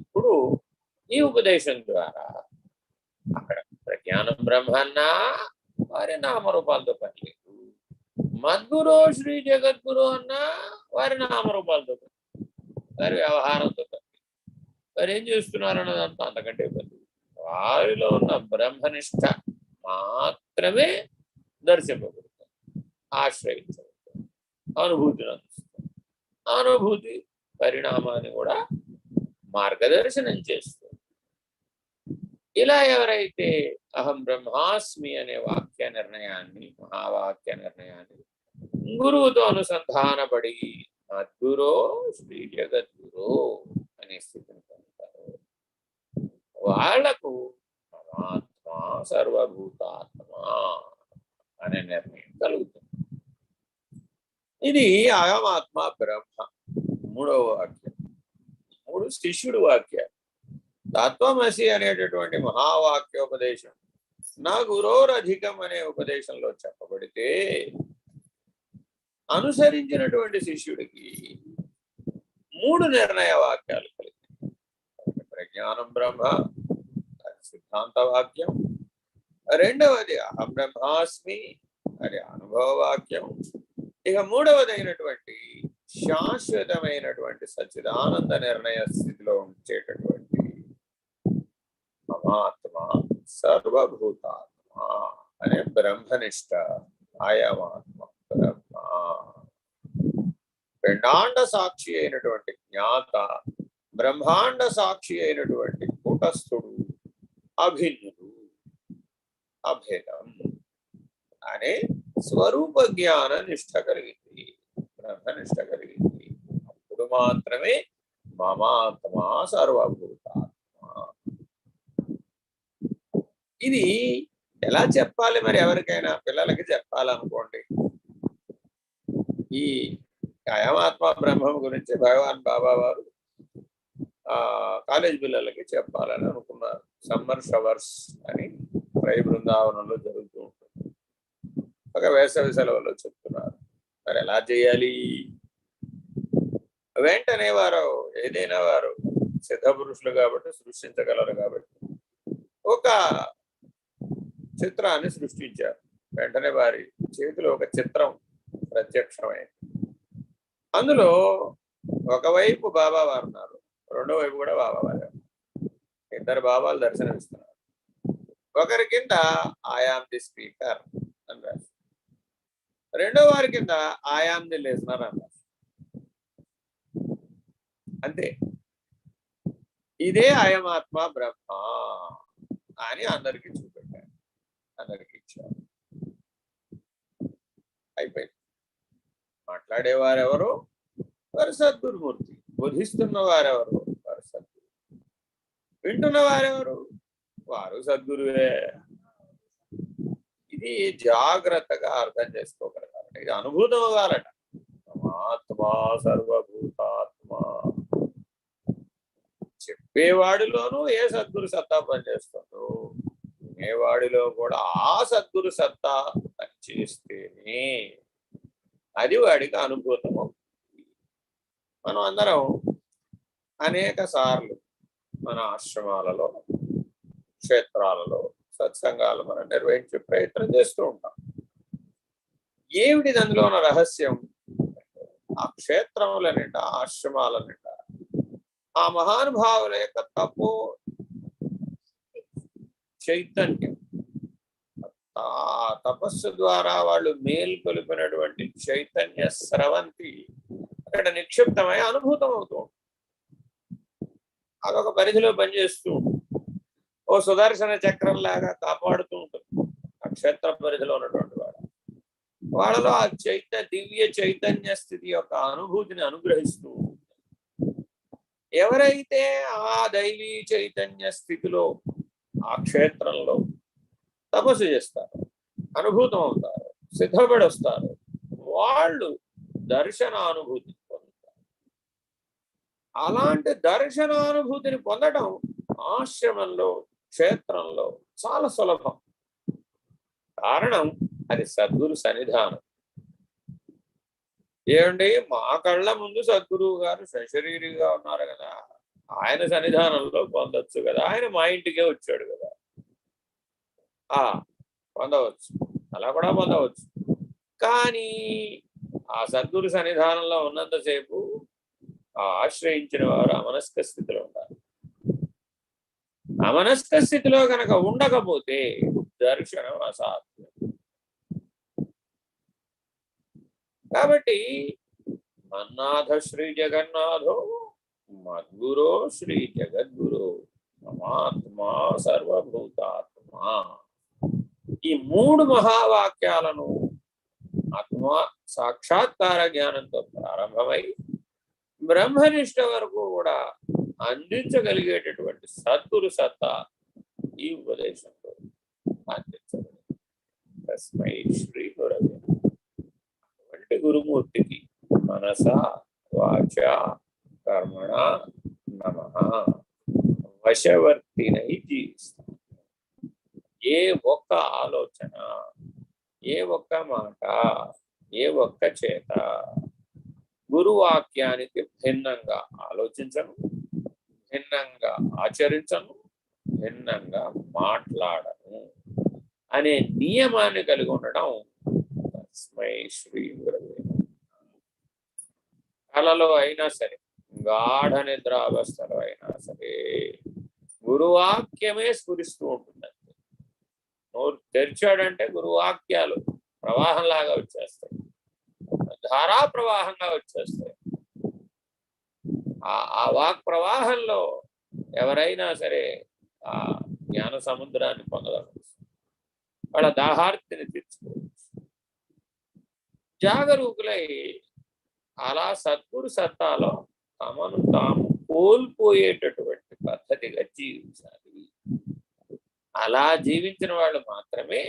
ఇప్పుడు ఈ ఉపదేశం ద్వారా అక్కడ ప్రజ్ఞానం బ్రహ్మ అన్నా వారి నామరూపాలతో పని లేదు, మద్గురు శ్రీ జగద్గురు అన్నా వారి నామరూపాలతో పని, వారి వ్యవహారంతో పని, వారు ఏం చేస్తున్నారన్నదంతా అంతకంటే పని. వారిలో ఉన్న బ్రహ్మనిష్ట మాత్రమే దర్శింపబడుతుంది, ఆశ్రయించబడుతుంది, అనుభూతిని అందిస్తుంది. అనుభూతి పరిణామాన్ని కూడా మార్గదర్శనం చేస్తుంది. ఇలా ఎవరైతే అహం బ్రహ్మాస్మి అనే వాక్య నిర్ణయాన్ని, మహావాక్య నిర్ణయాన్ని గురువుతో అనుసంధానపడి మద్గురో శ్రీ జగద్గురు అనే స్థితిని పొందుతారు, వాళ్లకు పరమాత్మ సర్వభూతాత్మ అనే నిర్ణయం కలుగుతుంది. ఇది అహమాత్మ బ్రహ్మ మూడవ వాక్యం. మూడు శిష్యుడు వాక్యాలు. తత్వమసి అనేటటువంటి మహావాక్యోపదేశం నా గురోరధికం అనే ఉపదేశంలో చెప్పబడితే అనుసరించినటువంటి శిష్యుడికి మూడు నిర్ణయ వాక్యాలు కలిగాయి. ప్రజ్ఞానం బ్రహ్మ సిద్ధాంత వాక్యం, రెండవది అహం బ్రహ్మాస్మి అది అనుభవ వాక్యం, ఇక మూడవదైనటువంటి శాశ్వతమైనటువంటి సచ్చిదానంద నిర్ణయ స్థితిలో ఉంచేటటువంటి పరమాత్మ సర్వభూతాత్మ అనే బ్రహ్మనిష్ట ఆయమాత్మ బ్రహ్మ. పిండాండ సాక్షి అయినటువంటి జ్ఞాత, బ్రహ్మాండ సాక్షి అయినటువంటి కూటస్థుడు, అభిన్నుడు, అభేదం అనే స్వరూప జ్ఞాన నిష్ట కలిగింది, బ్రహ్మనిష్ట కలిగింది. అప్పుడు మాత్రమే మమాత్మ సర్వభూతాత్మ. ఇది ఎలా చెప్పాలి? మరి ఎవరికైనా పిల్లలకి చెప్పాలనుకోండి, ఈ అయమాత్మ బ్రహ్మం గురించి భగవాన్ బాబా వారు కాలేజ్ పిల్లలకి చెప్పాలని అనుకున్నారు. సమ్మర్ షవర్స్ అని రై బృందావనంలో జరుగుతూ ఉంటుంది. ఒక వేసవి సెలవులో చెప్తున్నారు. మరి ఎలా చేయాలి? వెంటనే వారు ఏదైనా వారు సిద్ధ పురుషులు కాబట్టి సృష్టించగలరు కాబట్టి ఒక చిత్రాన్ని సృష్టించారు. వెంటనే వారి చేతిలో ఒక చిత్రం ప్రత్యక్షమైంది. అందులో ఒకవైపు బాబా వారు ఉన్నారు, రెండో వైపు కూడా బాబా వారు. ఇద్దరు బాబాలు దర్శనమిస్తున్నారు. ఒకరి కింద ఆయామ్ ది స్పీకర్ అని రాసి, రెండో వారి కింద ఆయామ్ ది లిజనర్ అని రాసి. అంతే. ఇదే అయమాత్మ బ్రహ్మ అని అందరికీ చూపెట్టారు, అందరికి ఇచ్చారు. అయిపోయింది. మాట్లాడేవారెవరు? వారు సద్గురుమూర్తి. బోధిస్తున్న వారెవరు? వారు సద్గురు. వింటున్న వారెవరు? వారు సద్గురువే. ఇది జాగ్రత్తగా అర్థం చేసుకోగలగాలంట. ఇది అనుభూతం అవ్వాలట. ఆత్మా సర్వభూతాత్మ. చెప్పేవాడిలోనూ ఏ సద్గురు సత్తా పనిచేస్తుందో వినేవాడిలో కూడా ఆ సద్గురు సత్తా పనిచేస్తేనే అది వాడికి అనుభూతం అవుతుంది. మనం అందరం అనేక సార్లు మన ఆశ్రమాలలో, క్షేత్రాలలో సత్సంగాలు మనం నిర్వహించే ప్రయత్నం చేస్తూ ఉంటాం. ఏమిటి అందులో ఉన్న రహస్యం? ఆ క్షేత్రముల నిండా, ఆశ్రమాల నిండా ఆ మహానుభావుల యొక్క తపో చైతన్యం, ఆ తపస్సు ద్వారా వాళ్ళు మేల్కొలిపినటువంటి చైతన్య స్రవంతి అక్కడ నిక్షిప్తమై అనుభూతం అవుతూ ఉంటుంది. అదొక పరిధిలో పనిచేస్తూ ఉంటుంది. ఓ సుదర్శన చక్రం లాగా కాపాడుతూ ఉంటుంది ఆ క్షేత్ర పరిధిలో ఉన్నటువంటి వాళ్ళలో ఆ దివ్య చైతన్య స్థితి యొక్క అనుభూతిని అనుగ్రహిస్తూ ఉంటుంది. ఎవరైతే ఆ దైవీ చైతన్య స్థితిలో ఆ క్షేత్రంలో తపస్సు చేస్తారు, అనుభూతం అవుతారు, సిద్ధపడి వస్తారు, వాళ్ళు దర్శనానుభూతిని పొందుతారు. అలాంటి దర్శనానుభూతిని పొందడం ఆశ్రమంలో, క్షేత్రంలో చాలా సులభం. కారణం అది సద్గురు సన్నిధానం. ఏమండి, మా కళ్ళ ముందు సద్గురువు గారు సశరీరిగా ఉన్నారు కదా, ఆయన సన్నిధానంలో పొందొచ్చు కదా, ఆయన మా ఇంటికే వచ్చాడు కదా, పొందవచ్చు, అలా కూడా పొందవచ్చు. కానీ ఆ సద్గురు సన్నిధానంలో ఉన్నంతసేపు ఆశ్రయించిన వారు అమనస్క స్థితిలో ఉండాలి. అమనస్క స్థితిలో కనుక ఉండకపోతే దర్శనం అసాధ్యం. కాబట్టి మన్నాథ శ్రీ జగన్నాథో మద్గురో శ్రీ జగద్గురు మమాత్మా సర్వభూతాత్మా, ఈ మూడు మహావాక్యాలను ఆత్మ సాక్షాత్కార జ్ఞానంతో ప్రారంభమై బ్రహ్మనిష్ట వరకు కూడా అందించగలిగేటటువంటి సద్గురు సత్తా ఈ ఉపదేశంలో అందించబడింది. తస్మై శ్రీ గురవే. అటువంటి గురుమూర్తికి మనస వాచ కర్మణ నమః వశవర్తినై జీవిస్తాం. ఏ ఒక్క ఆలోచన, ఏ ఒక్క మాట, ఏ ఒక్క చేత గురువాక్యానికి భిన్నంగా ఆలోచించను, భిన్నంగా ఆచరించను, భిన్నంగా మాట్లాడను అనే నియమాన్ని కలిగి ఉండడం తస్మై శ్రీ గురవే. కలలో అయినా సరే, గాఢ నిద్రావస్థలో అయినా సరే గురువాక్యమే స్ఫురిస్తూ ఉంటుందండి. నోరు తెరిచాడంటే గురువాక్యాలు ప్రవాహంలాగా వచ్చేస్తాయి, ధారా ప్రవాహంగా వచ్చేస్తాయి. ఆ వాక్ ప్రవాహంలో ఎవరైనా సరే ఆ జ్ఞాన సముద్రాన్ని పొందవచ్చు, వాళ్ళ దాహార్తిని తీర్చుకోవచ్చు. జాగరూకులై అలా సద్గురు సత్తాలో తమను తాము కోల్పోయేటటువంటి పద్ధతిగా జీవించాలి. అలా జీవించిన వాళ్ళు మాత్రమే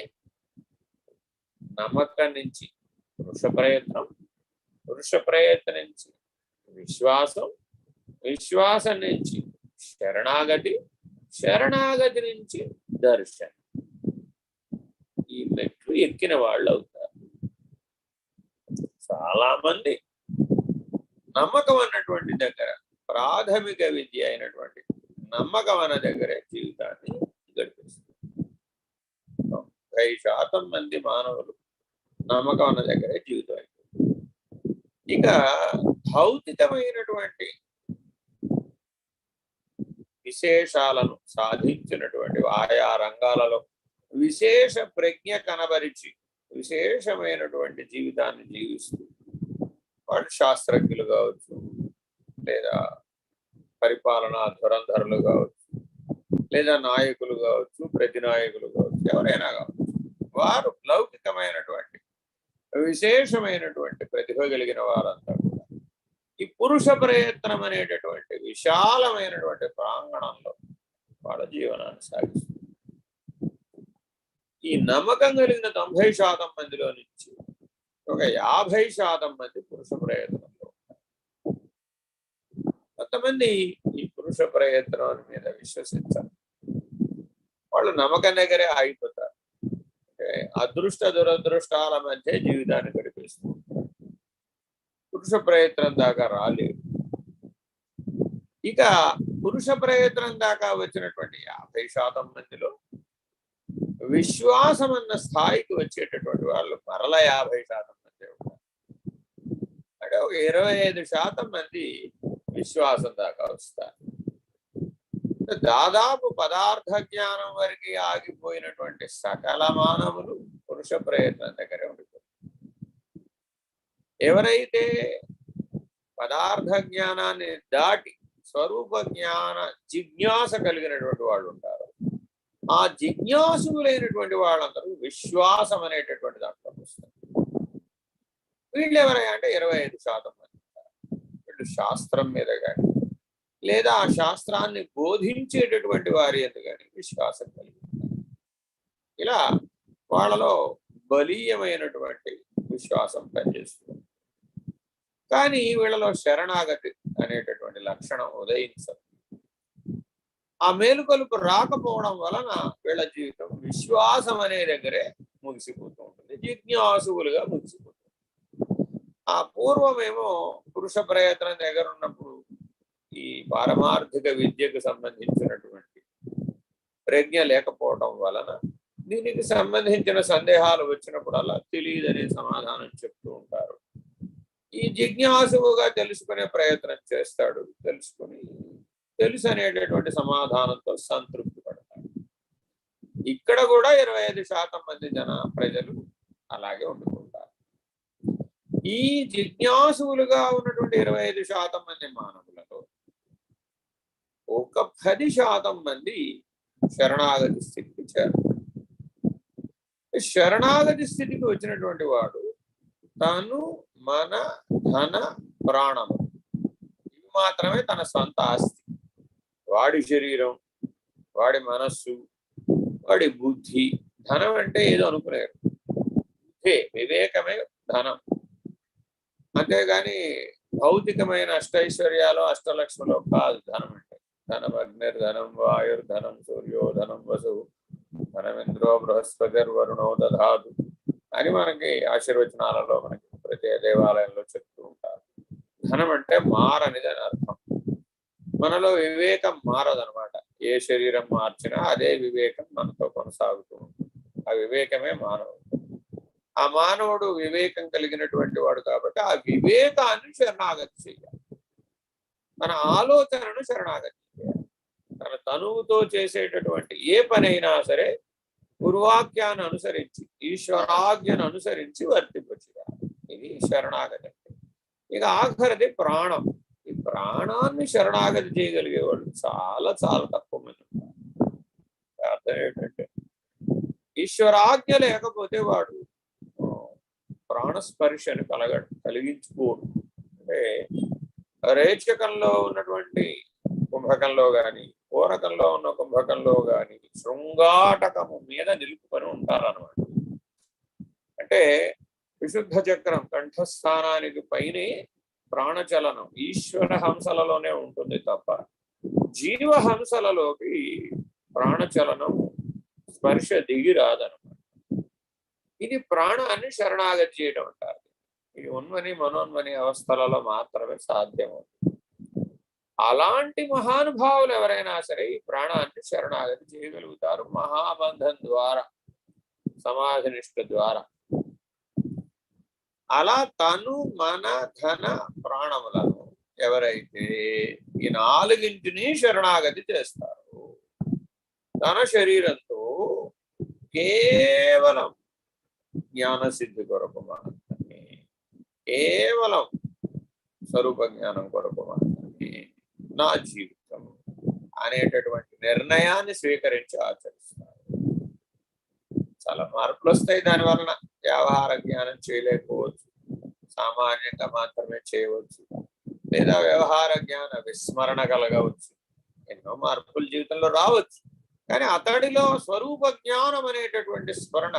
నమ్మకం నుంచి కృష ప్రయత్నం, పురుష ప్రయత్నం నుంచి విశ్వాసం, విశ్వాసం నుంచి శరణాగతి, శరణాగతి నుంచి దర్శనం. ఈ మెట్లు ఎక్కిన వాళ్ళు అవుతారు. చాలా మంది నమ్మకం అన్నటువంటి దగ్గర, ప్రాథమిక విద్య అయినటువంటి నమ్మకం అన్న దగ్గరే జీవితాన్ని గడిపిస్తారు. 90% మంది మానవులు నమ్మకం అన్న దగ్గరే జీవితం అయిపోతుంది. ఇక భౌతికమైనటువంటి విశేషాలను సాధించినటువంటి ఆయా రంగాలలో విశేష ప్రజ్ఞ కనబరిచి విశేషమైనటువంటి జీవితాన్ని జీవిస్తూ వాళ్ళు శాస్త్రజ్ఞులు కావచ్చు, లేదా పరిపాలనా ధురంధరులు కావచ్చు, లేదా నాయకులు కావచ్చు, ప్రతినాయకులు కావచ్చు, ఎవరైనా కావచ్చు, వారు లౌకికమైనటువంటి విశేషమైనటువంటి ప్రతిభ కలిగిన వారంతా కూడా ఈ పురుష ప్రయత్నం అనేటటువంటి విశాలమైనటువంటి ప్రాంగణంలో వాళ్ళ జీవనాన్ని సాగిస్తారు. ఈ నమ్మకం కలిగిన 90% మందిలో నుంచి ఒక 50% మంది పురుష ప్రయత్నంలో ఉంటారు. కొంతమంది ఈ పురుష ప్రయత్నం మీద విశ్వసించారు, వాళ్ళు నమ్మకం దగ్గరే ఆగిపోతారు. అంటే అదృష్ట దురదృష్టాల మధ్య జీవితాన్ని గడిపిస్తూ ఉంటారు. పురుష ప్రయత్నం దాకా రాలేదు. ఇక పురుష ప్రయత్నం దాకా వచ్చినటువంటి 50% మందిలో విశ్వాసం అన్న స్థాయికి వచ్చేటటువంటి వాళ్ళు మరల 50% మంది ఉంటారు. అంటే ఒక 25% మంది విశ్వాసం దాకా వస్తారు. దాదాపు పదార్థ జ్ఞానం వరకు ఆగిపోయినటువంటి సకల మానవులు పురుష ప్రయత్నం దగ్గరే ఉండిపోతారు. ఎవరైతే పదార్థ జ్ఞానాన్ని దాటి స్వరూప జ్ఞాన జిజ్ఞాస కలిగినటువంటి వాళ్ళు ఉంటారు, ఆ జిజ్ఞాసులైనటువంటి వాళ్ళందరూ విశ్వాసం అనేటటువంటి దాంట్లో వస్తారు. వీళ్ళు ఎవరైనా అంటే 25% మంది ఉంటారు. వీళ్ళు శాస్త్రం మీద కానీ లేదా ఆ శాస్త్రాన్ని బోధించేటటువంటి వారి ఎందు కానీ విశ్వాసం కలిగి ఉంటారు. ఇలా వాళ్ళలో బలీయమైనటువంటి విశ్వాసం పనిచేస్తుంది. కానీ వీళ్ళలో శరణాగతి అనేటటువంటి లక్షణం ఉదయించదు. ఆ మేలుకొలుపు రాకపోవడం వలన వీళ్ళ జీవితం విశ్వాసం అనే దగ్గరే ముగిసిపోతూ ఉంటుంది, జిజ్ఞాసువులుగా ముగిసిపోతుంది. ఆ పూర్వమేమో పురుష ప్రయత్నం దగ్గర ఉన్నప్పుడు ఈ పారమార్థిక విద్యకు సంబంధించినటువంటి ప్రజ్ఞ లేకపోవడం వలన దీనికి సంబంధించిన సందేహాలు వచ్చినప్పుడల్లా తెలియదనే సమాధానం చెప్తూ ఉంటారు. ఈ జిజ్ఞాసువుగా తెలుసుకునే ప్రయత్నం చేస్తాడు, తెలుసు అనేటటువంటి సమాధానంతో సంతృప్తి పడతాడు. ఇక్కడ కూడా 25% మంది ప్రజలు అలాగే ఉండుకుంటారు. ఈ జిజ్ఞాసువులుగా ఉన్నటువంటి 25% మంది మానవులలో ఒక 10% మంది శరణాగతి స్థితికి చేరుతారు. శరణాగతి స్థితికి వచ్చినటువంటి వాడు తను, మన, ధన, ప్రాణము ఇవి మాత్రమే తన సొంత ఆస్తి. వాడి శరీరం, వాడి మనస్సు, వాడి బుద్ధి, ధనం అంటే ఏదో అనుకునేరు, బుద్ధే వివేకమే ధనం. అంతేగాని భౌతికమైన అష్టైశ్వర్యాలు అష్టలక్ష్మలో కాదు ధనం అంటే. ధనం అగ్నిర్ధనం వాయుర్ధనం సూర్యోధనం వసువు ధనమింద్రో బృహస్పతిర్వరుణో దధాతు అని మనకి ఆశీర్వచనాలలో మనకి ప్రతి దేవాలయంలో చెప్తూ ఉంటారు. ధనం అంటే మారనిది అని అర్థం. మనలో వివేకం మారదనమాట. ఏ శరీరం మార్చినా అదే వివేకం మనతో కొనసాగుతూ ఉంటుంది. ఆ వివేకమే మానవుడు. ఆ మానవుడు వివేకం కలిగినటువంటి వాడు కాబట్టి ఆ వివేకాన్ని శరణాగతి చేయాలి. మన ఆలోచనను శరణాగతి చేయాలి. తన తనువుతో చేసేటటువంటి ఏ పనైనా సరే గురువాక్యాన్ని అనుసరించి, ఈశ్వరాజ్ఞను అనుసరించి వర్తింపచేయాలి. ఇది శరణాగతి. ఇక ఆఖరిది ప్రాణం. ఈ ప్రాణాన్ని శరణాగతి చేయగలిగే వాళ్ళు చాలా చాలా తక్కువ మంది ఉంటారు. అర్థం ఏంటంటే ఈశ్వరాజ్ఞ లేకపోతే వాడు ప్రాణస్పర్శను కలిగించుకోడు. అంటే రేచకంలో ఉన్నటువంటి కుంభకంలో గాని, పూరకంలో ఉన్న కుంభకంలో గాని శృంగాటకము మీద నిలుపుకొని ఉంటారన్నమాట. అంటే విశుద్ధ చక్రం కంఠస్థానానికి పైనే ప్రాణచలనం ఈశ్వర హంసలలోనే ఉంటుంది తప్ప జీవహంసలలోకి ప్రాణచలనం స్పర్శ దిగి రాదనమాట. ఇది ప్రాణాన్ని శరణాగతి చేయడం అంటారు. ఈ ఉన్మని మనోన్మని అవస్థలలో మాత్రమే సాధ్యమవుతుంది. అలాంటి మహానుభావులు ఎవరైనా సరే ఈ ప్రాణాన్ని శరణాగతి చేయగలుగుతారు మహాబంధం ద్వారా, సమాధినిష్ట ద్వారా. అలా తను మన ధన ప్రాణములను ఎవరైతే ఈ నాలుగింటిని శరణాగతి చేస్తారు, తన శరీరంతో కేవలం జ్ఞానసిద్ధి కొరకు మాత్రమే, కేవలం స్వరూప జ్ఞానం కొరకు మాత్రమే నా జీవితం అనేటటువంటి నిర్ణయాన్ని స్వీకరించి ఆచరిస్తారు. చాలా మార్పులు వస్తాయి దాని వలన. వ్యవహార జ్ఞానం చేయలేకపోవచ్చు, సామాన్యంగా మాత్రమే చేయవచ్చు, లేదా వ్యవహార జ్ఞాన విస్మరణ కలగవచ్చు. ఎన్నో మార్పులు జీవితంలో రావచ్చు. కానీ అతడిలో స్వరూప జ్ఞానం అనేటటువంటి స్మరణ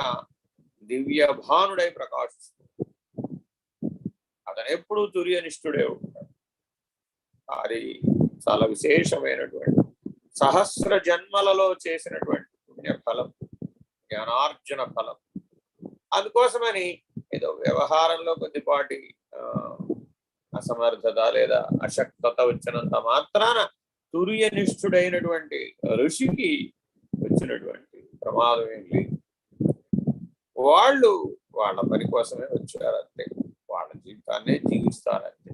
దివ్య భానుడై ప్రకాశిస్తుంది. అతను ఎప్పుడూ తుర్యనిష్ఠుడే ఉంటాడు. అది చాలా విశేషమైనటువంటి సహస్ర జన్మలలో చేసినటువంటి పుణ్యఫలం, జ్ఞానార్జున ఫలం. అందుకోసమని ఏదో వ్యవహారంలో కొద్దిపాటి అసమర్థత లేదా అశక్తత వచ్చినంత మాత్రాన తుర్యనిష్ఠుడైనటువంటి ఋషికి వచ్చినటువంటి ప్రమాదం ఏం లేదు. వాళ్ళు వాళ్ళ పని కోసమే వచ్చారంతే, వాళ్ళ జీవితాన్నే జీవిస్తారంతే.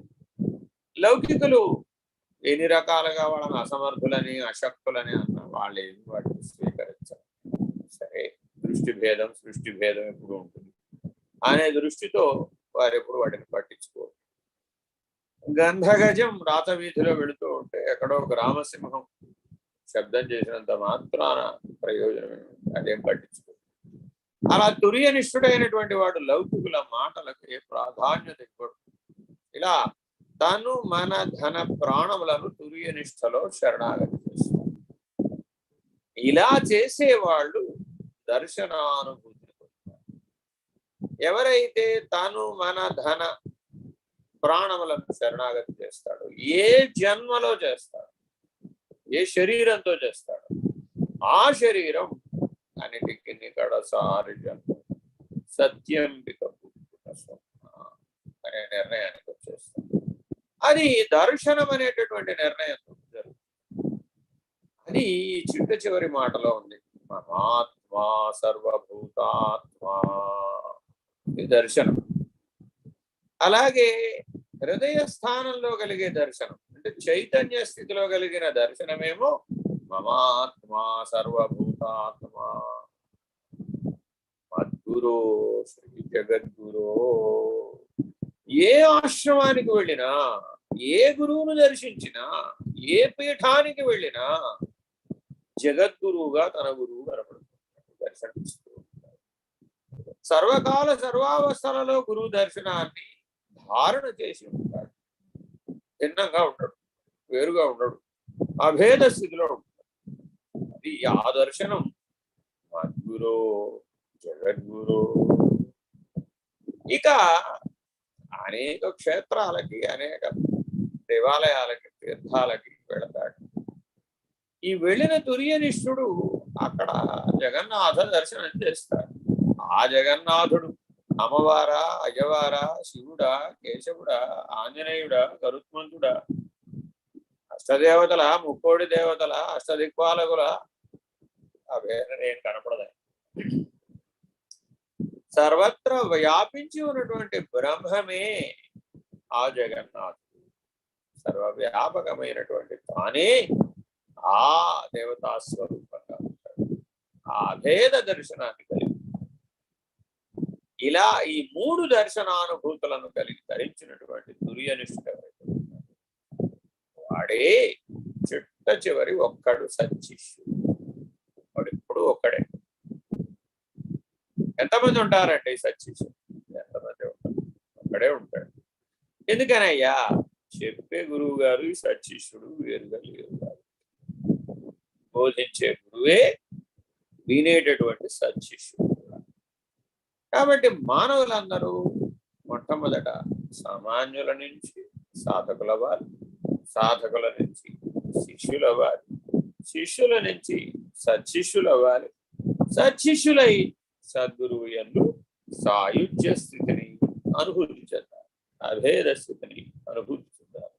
లౌకికులు ఎన్ని రకాలుగా వాళ్ళని అసమర్థులని అశక్తులని అన్న వాళ్ళు ఏమి వాటిని స్వీకరించారు. సరే, దృష్టి భేదం సృష్టి భేదం ఎప్పుడు ఉంటుంది అనే దృష్టితో వారు ఎప్పుడు వాటిని పట్టించుకోరు. గంధగజం రాత వీధిలో వెళుతూ ఉంటే ఎక్కడో గ్రామసింహం శబ్దం చేసినంత మాత్రాన ప్రయోజనం అదేం పట్టించుకోరు. అలా తుర్యనిష్ఠుడైనటువంటి వాడు లౌకికుల మాటలకు ఏ ప్రాధాన్యత ఇవ్వడు. ఇలా తను మన ధన ప్రాణములను తుర్యనిష్టలో శరణాగతి చేస్తారు. ఇలా చేసేవాళ్ళు దర్శనానుభూతిని పొందుతారు. ఎవరైతే తను మన ధన ప్రాణములను శరణాగతి చేస్తాడు, ఏ జన్మలో చేస్తాడు, ఏ శరీరంతో చేస్తాడు, ఆ శరీరం అన్నిటికీ నికడసారి జన్మ సత్యంబిక అనే నిర్ణయానికి వచ్చేస్తాడు. అది దర్శనం అనేటటువంటి నిర్ణయం జరుగుతుంది. అది చిట్ట చివరి మాటలో ఉంది, మమాత్మా సర్వభూతాత్మా. ఇది దర్శనం. అలాగే హృదయ స్థానంలో కలిగే దర్శనం అంటే చైతన్య స్థితిలో కలిగిన దర్శనమేమో మమాత్మా సర్వభూతాత్మా. మద్గురో శ్రీ జగద్గురో. ఏ ఆశ్రమానికి వెళ్ళినా, ఏ గురువును దర్శించినా, ఏ పీఠానికి వెళ్ళినా జగద్గురువుగా తన గురువు కనపడుతుంది, దర్శనమిస్తూ ఉంటాడు. సర్వకాల సర్వావస్థలలో గురువు దర్శనాన్ని ధారణ చేసి ఉంటాడు. భిన్నంగా ఉండడు, వేరుగా ఉండడు, అభేద స్థితిలో ఉంటాడు. అది ఆ దర్శనం మద్గురో జగద్గురు. ఇక అనేక క్షేత్రాలకి, అనేక దేవాలయాలకి, తీర్థాలకి వెళతాడు. ఈ వెళ్ళిన తుర్యనిష్ఠుడు అక్కడ జగన్నాథ దర్శనం చేస్తాడు. ఆ జగన్నాథుడు అమ్మవారా, అయ్యవారా, శివుడా, కేశవుడా, ఆంజనేయుడా, గరుత్మంతుడా, అష్టదేవతల, ముక్కోడి దేవతల, అష్టదిక్పాలకుల అవేనా ఏం కనపడదాయి. సర్వత్ర వ్యాపించి ఉన్నటువంటి బ్రహ్మమే ఆ జగన్నాథుడు. సర్వవ్యాపకమైనటువంటి తానే ఆ దేవతా స్వరూపంగా ఉంటాడు. ఆ భేద దర్శనాన్ని కలిగి ఇలా ఈ మూడు దర్శనానుభూతులను కలిగి ధరించినటువంటి తుర్యనిష్ఠుడు వాడే చిట్ట చివరి ఒక్కడు సచ్చిష్యుడు. వాడు ఎప్పుడు ఒక్కడే. ఎంతమంది ఉంటారంటే ఈ సచ్చిష్యుడు? ఎంతమంది ఉంటారు? ఒక్కడే ఉంటాడు. ఎందుకనయ్యా? చెప్పే గురువు గారు ఈ సచ్చిష్యుడు వేరుగా లేరు కాదు. బోధించే గురువే వినేటటువంటి సచ్చిష్యుడు. కాబట్టి మానవులందరూ మొట్టమొదట సామాన్యుల నుంచి సాధకులవ్వాలి, సాధకుల నుంచి శిష్యులవ్వాలి, శిష్యుల నుంచి సత్శిష్యులవ్వాలి, సత్శిష్యులై సద్గురువు యందు సాయుజ్య స్థితిని అనుభూతి చెందాలి, అభేద స్థితిని అనుభూతి చెందాలి,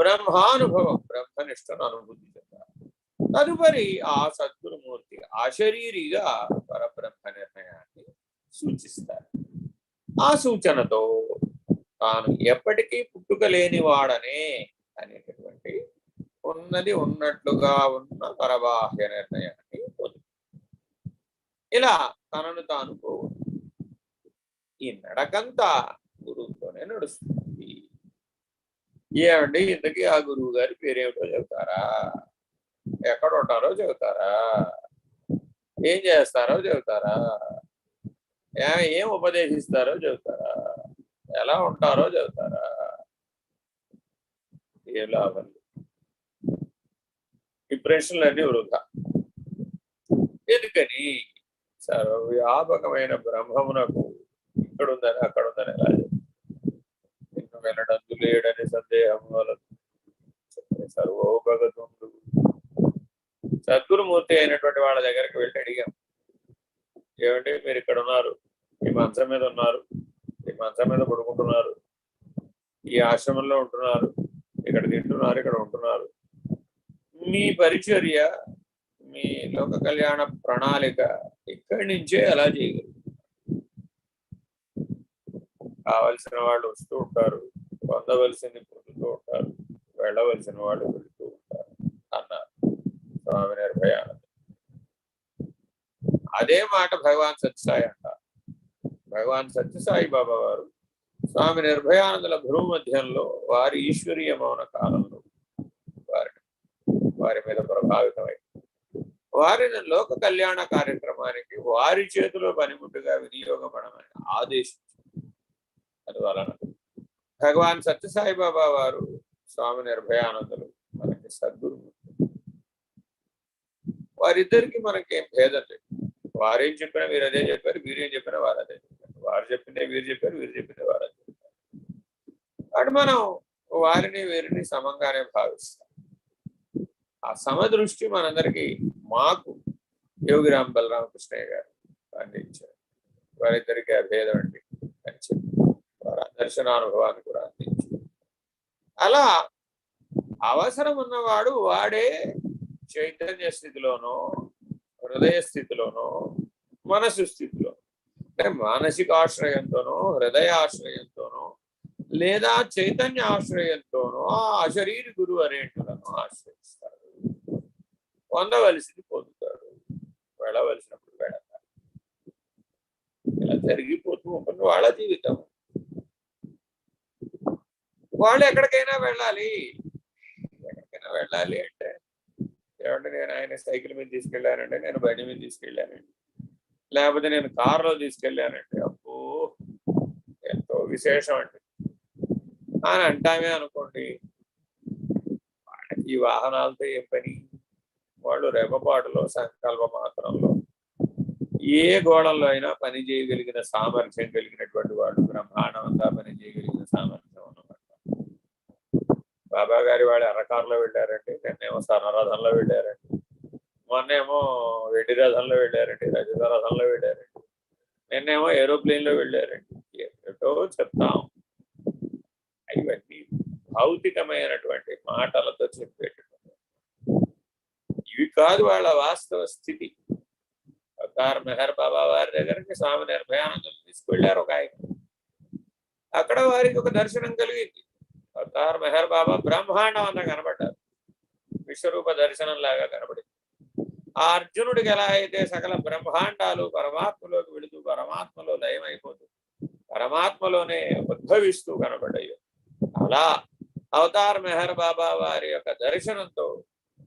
బ్రహ్మానుభవం బ్రహ్మనిష్టను అనుభూతి చెందాలి. తదుపరి ఆ సద్గురుమూర్తి అశరీరిగా పరబ్రహ్మ నిర్ణయాన్ని సూచిస్తారు. ఆ సూచనతో తాను ఎప్పటికీ పుట్టుక లేనివాడనే అనేటటువంటి ఉన్నది ఉన్నట్లుగా ఉన్న పరబాహ్య నిర్ణయాన్ని పొందు. ఇలా తనను తాను పోవు. ఈ నడకంతా గురువుతోనే నడుస్తుంది. ఏమండి ఇంతకీ ఆ గురువు గారి పేరేమిటో చెబుతారా? ఎక్కడ ఉంటారో చెబుతారా? ఏం చేస్తారో చెబుతారా? ఏం ఉపదేశిస్తారో చెబుతారా? ఎలా ఉంటారో చెబుతారా? ఏ లాభం? ఈ ప్రశ్నలన్నీ వృధా. ఎందుకని సర్వవ్యాపకమైన బ్రహ్మమునకు ఇక్కడుందని అక్కడుందని ఎలా నిన్ను వినడందు లేడని సందేహం వలన సర్వోపగతుండు. సద్గురుమూర్తి అయినటువంటి వాళ్ళ దగ్గరికి వెళ్ళి అడిగాం, ఏమంటే మీరు ఇక్కడ ఉన్నారు, ఈ మంచం మీద ఉన్నారు, ఈ మంచం మీద పడుకుంటున్నారు, ఈ ఆశ్రమంలో ఉంటున్నారు, ఇక్కడ తింటున్నారు, ఇక్కడ ఉంటున్నారు, మీ పరిచర్య మీ లోక కళ్యాణ ప్రణాళిక ఇక్కడి నుంచే ఎలా చేయగలరు? కావలసిన వాళ్ళు వస్తూ ఉంటారు, పొందవలసింది పొందుతూ ఉంటారు, వెళ్ళవలసిన వాళ్ళు వెళుతూ ఉంటారు అన్నారు స్వామి నిర్భయానంద. అదే మాట భగవాన్ సత్యసాయి అంటారు. భగవాన్ సత్యసాయి బాబా వారు స్వామి నిర్భయానందుల భూమధ్యంలో వారి ఈశ్వరీయ మౌన కాలంలో వారి మీద ప్రభావితమై వారిని లోక కళ్యాణ కార్యక్రమానికి వారి చేతిలో పనిముట్టుగా వినియోగపడమని ఆదేశించారు. అందువలన భగవాన్ సత్యసాయి బాబా వారు స్వామి నిర్భయానందులు మనకి సద్గురు. వారిద్దరికి మనకేం భేదం లేదు. వారేం చెప్పినా వీరు అదే చెప్పారు, వీరేం చెప్పినా వారు అదే చెప్పారు, వారు చెప్పిందే వీరు చెప్పారు, వీరు చెప్పిందే వారు అదే చెప్పారు. అటు మనం వారిని వీరిని సమంగానే భావిస్తాం. ఆ సమదృష్టి మనందరికీ మాకు యోగిరామ్ బలరామకృష్ణయ్య గారు అందించారు. వారిద్దరికీ అభేదం అండి అని చెప్పి వారి దర్శనానుభవాన్ని కూడా అందించారు. అలా అవసరం ఉన్నవాడు వాడే చైతన్య స్థితిలోనో హృదయ స్థితిలోనో మనసు స్థితిలోనో అంటే మానసిక ఆశ్రయంతోనో హృదయాశ్రయంతోనో లేదా చైతన్య ఆశ్రయంతోనో ఆ అశరీరి గురువు అనేటులను ఆశ్రయిస్తాడు. పొందవలసింది పొందుతాడు, వెళ్ళవలసినప్పుడు వెళతాడు. ఇలా జరిగిపోతూ ఉంటుంది వాళ్ళ జీవితం. వాళ్ళు ఎక్కడికైనా వెళ్ళాలి. ఎక్కడికైనా వెళ్ళాలి అంటే ఏమంటే నేను ఆయన సైకిల్ మీద తీసుకెళ్ళానంటే, నేను బండి మీద తీసుకెళ్ళానండి, లేకపోతే నేను కారులో తీసుకెళ్ళానంటే అబ్బో ఎంతో విశేషం అండి అని అంటామే అనుకోండి. వాళ్ళకి ఈ వాహనాలతో ఏం పని? వాళ్ళు రెపపాటులో సంకల్ప మాత్రంలో ఏ గోళంలో అయినా పని చేయగలిగిన సామర్థ్యం కలిగినటువంటి వాళ్ళు, బ్రహ్మాండం అంతా పని చేయగలిగిన సామర్థ్యం ఉన్నమాట. బాబా గారి వాళ్ళు ఎర్రకారులో వెళ్ళారండి, నిన్నేమో సర్వరథంలో వెళ్ళారండి, మొన్నేమో వెండి రథంలో వెళ్ళారండి, రజత రథంలో వెళ్ళారండి, నిన్నేమో ఏరోప్లేన్ లో వెళ్ళారండి. ఏమిటో చెప్తాం. ఇవన్నీ భౌతికమైనటువంటి మాటలతో చెప్పేటటువంటి ఇవి కాదు వాళ్ళ వాస్తవ స్థితి. అవతార్ మెహర్ బాబా వారి దగ్గరికి స్వామి నిర్భయానందం తీసుకువెళ్ళారు ఒక ఆయన. అక్కడ వారికి ఒక దర్శనం కలిగింది. అవతార్ మెహర్ బాబా బ్రహ్మాండం అన్న కనబడ్డారు, విశ్వరూప దర్శనం లాగా కనబడింది. ఆ అర్జునుడికి ఎలా అయితే సకల బ్రహ్మాండాలు పరమాత్మలోకి వెళుతూ పరమాత్మలో లయమైపోతూ పరమాత్మలోనే ఉద్భవిస్తూ కనబడ్డాయో, అలా అవతార్ మెహర్ బాబా వారి యొక్క దర్శనంతో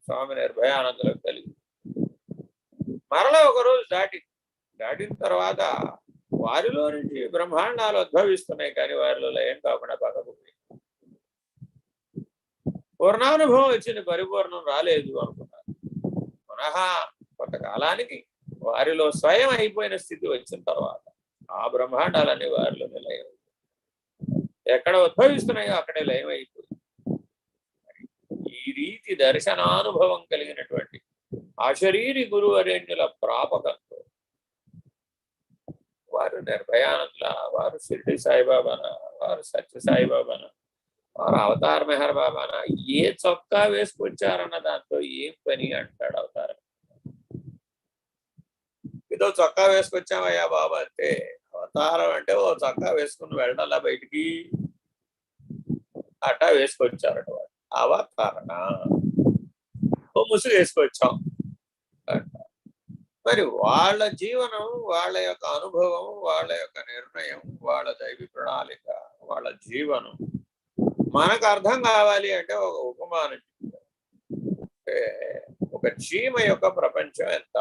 స్వామి నిర్భయానందులకు కలిగింది. మరలా ఒకరోజు దాటిన తర్వాత వారిలో నుంచి బ్రహ్మాండాలు ఉద్భవిస్తున్నాయి, కానీ వారిలో లయం కాకుండా పదపోయి పూర్ణానుభవం వచ్చింది, పరిపూర్ణం రాలేదు అనుకున్నారు. పునః కొంతకాలానికి వారిలో స్వయం అయిపోయిన స్థితి వచ్చిన తర్వాత ఆ బ్రహ్మాండాలన్నీ వారిలో నిలయం. ఎక్కడ ఉద్భవిస్తున్నాయో అక్కడే లయమైపోయింది. ఈ రీతి దర్శనానుభవం కలిగినటువంటి అశరీరి గురువరేణ్యుల ప్రాపకంతో వారు నిర్భయానంద, వారు షిర్డి సాయిబాబాన, వారు సత్య సాయిబాబాన, వారు అవతార్ మెహర్ బాబాన ఏ చొక్కా వేసుకొచ్చారన్న దాంతో ఏం పని అంటాడు అవతారం. ఏదో చొక్కా వేసుకొచ్చామయ్యా బాబా అంటే, అవతారం అంటే ఓ చొక్కా వేసుకుని వెళ్ళాలా బయటికి, అట్టా వేసుకొచ్చారట వాడు. అవతారణ ఓ ముసుగు వేసుకొచ్చాం అంట. మరి వాళ్ళ జీవనం, వాళ్ళ యొక్క అనుభవం, వాళ్ళ యొక్క నిర్ణయం, వాళ్ళ దైవ ప్రణాళిక, వాళ్ళ జీవనం మనకు అర్థం కావాలి అంటే ఒక ఉపమానం చెప్తారు. ఒక చీమ యొక్క ప్రపంచం ఎంత,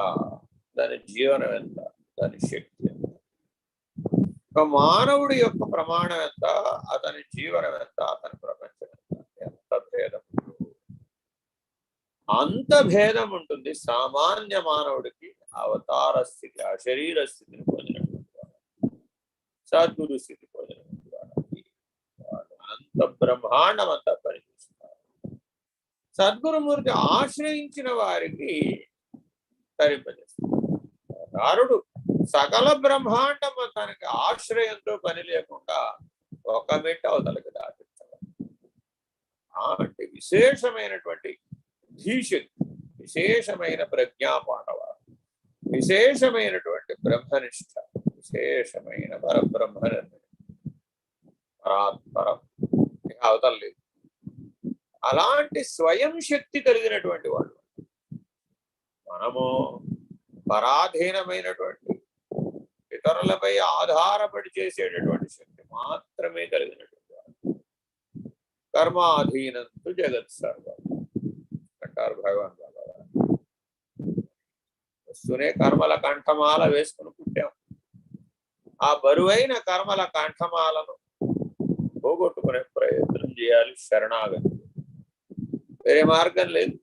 దాని జీవనం ఎంత, దాని శక్తి ఎంత, ఒక మానవుడి యొక్క ప్రమాణం ఎంత, అతని జీవనం ఎంత, అతని ప్రపంచం ఎంత, ఎంత భేదం, అంత భేదం ఉంటుంది సామాన్య మానవుడికి అవతార స్థితి, ఆ శరీర స్థితిని పొందినటువంటి వాడు, సద్గురు స్థితి పొందినటువంటి వాడికి వాడు అంత బ్రహ్మాండం అంతా పనిచేస్తున్నారు. సద్గురుమూర్తి ఆశ్రయించిన వారికి తరింపజేస్తారు. నారుడు సకల బ్రహ్మాండం తనకి ఆశ్రయంతో పని లేకుండా ఒక మెట్టు అవతలకి దాటించవాలి. అంటే విశేషమైనటువంటి ధీశక్తి, విశేషమైన ప్రజ్ఞాపాఠవాడు, విశేషమైనటువంటి బ్రహ్మనిష్ట, విశేషమైన పరబ్రహ్మ నిర్ణయం, పరాత్పరం అవతల లేదు. అలాంటి స్వయం శక్తి కలిగినటువంటి వాళ్ళు. మనము పరాధీనమైనటువంటి ఇతరులపై ఆధారపడి చేసేటటువంటి శక్తి మాత్రమే కలిగినటువంటి వాళ్ళు. కర్మాధీనంతు జగత్ సర్వం అంటారు భగవాన్ బాబా. వస్తూనే కర్మల కంఠమాల వేసుకుని పుట్టాం. ఆ బరువైన కర్మల కంఠమాలను పోగొట్టుకునే ప్రయత్నం చేయాలి. శరణాగతి, వేరే మార్గం లేదు.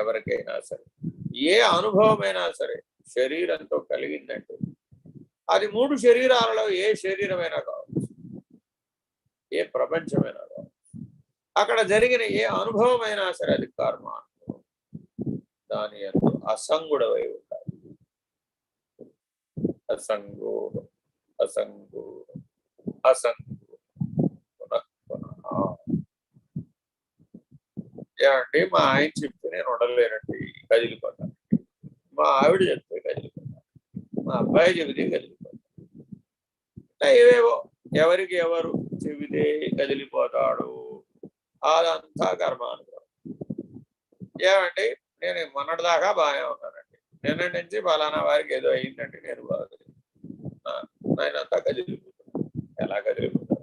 ఎవరికైనా సరే ఏ అనుభవమైనా సరే శరీరంతో కలిగిందంటే అది 3 శరీరాలలో ఏ శరీరమైనా కావచ్చు, ఏ ప్రపంచమైనా కావచ్చు, అక్కడ జరిగిన ఏ అనుభవమైనా సరే అది కర్మ. దాని ఎందు అసంగుడవై ఉండాలి. అసంగు అసంగు అసంగు ఏమంటే మా ఆయన చెప్తే నేను ఉండలేనండి, కదిలిపోతాను. మా ఆవిడ చెప్తే కదిలిపోతాను. మా అబ్బాయి చెబితే కదిలిపోతాను. ఏవేవో ఎవరికి ఎవరు చెబితే కదిలిపోతాడు. అదంతా కర్మానుభవం. ఏమంటే నేను మొన్నటిదాకా బాగానే ఉన్నానండి, నిన్నటి నుంచి ఫలానా వారికి ఏదో అయిందంటే నేను బాగలేదు, నేనంతా కదిలిపోతాను. ఎలా కదిలిపోతాను?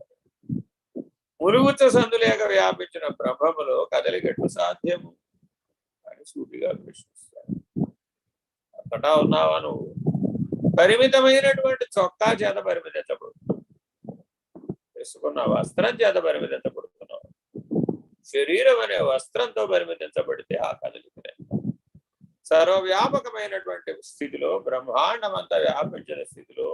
మురుగుచ్చ సందులేక వ్యాపించిన బ్రహ్మములో కదలిగట్టు సాధ్యము అని సూటిగా ప్రశ్నిస్తాడు. అంతటా ఉన్నావా నువ్వు? పరిమితమైనటువంటి చొక్కా చేత పరిమితించబడుతున్నావు, వేసుకున్న వస్త్రం చేత పరిమితించబడుతున్నావు. శరీరం అనే వస్త్రంతో పరిమితించబడితే ఆ కదలికలే. సర్వవ్యాపకమైనటువంటి స్థితిలో, బ్రహ్మాండమంతా వ్యాపించిన స్థితిలో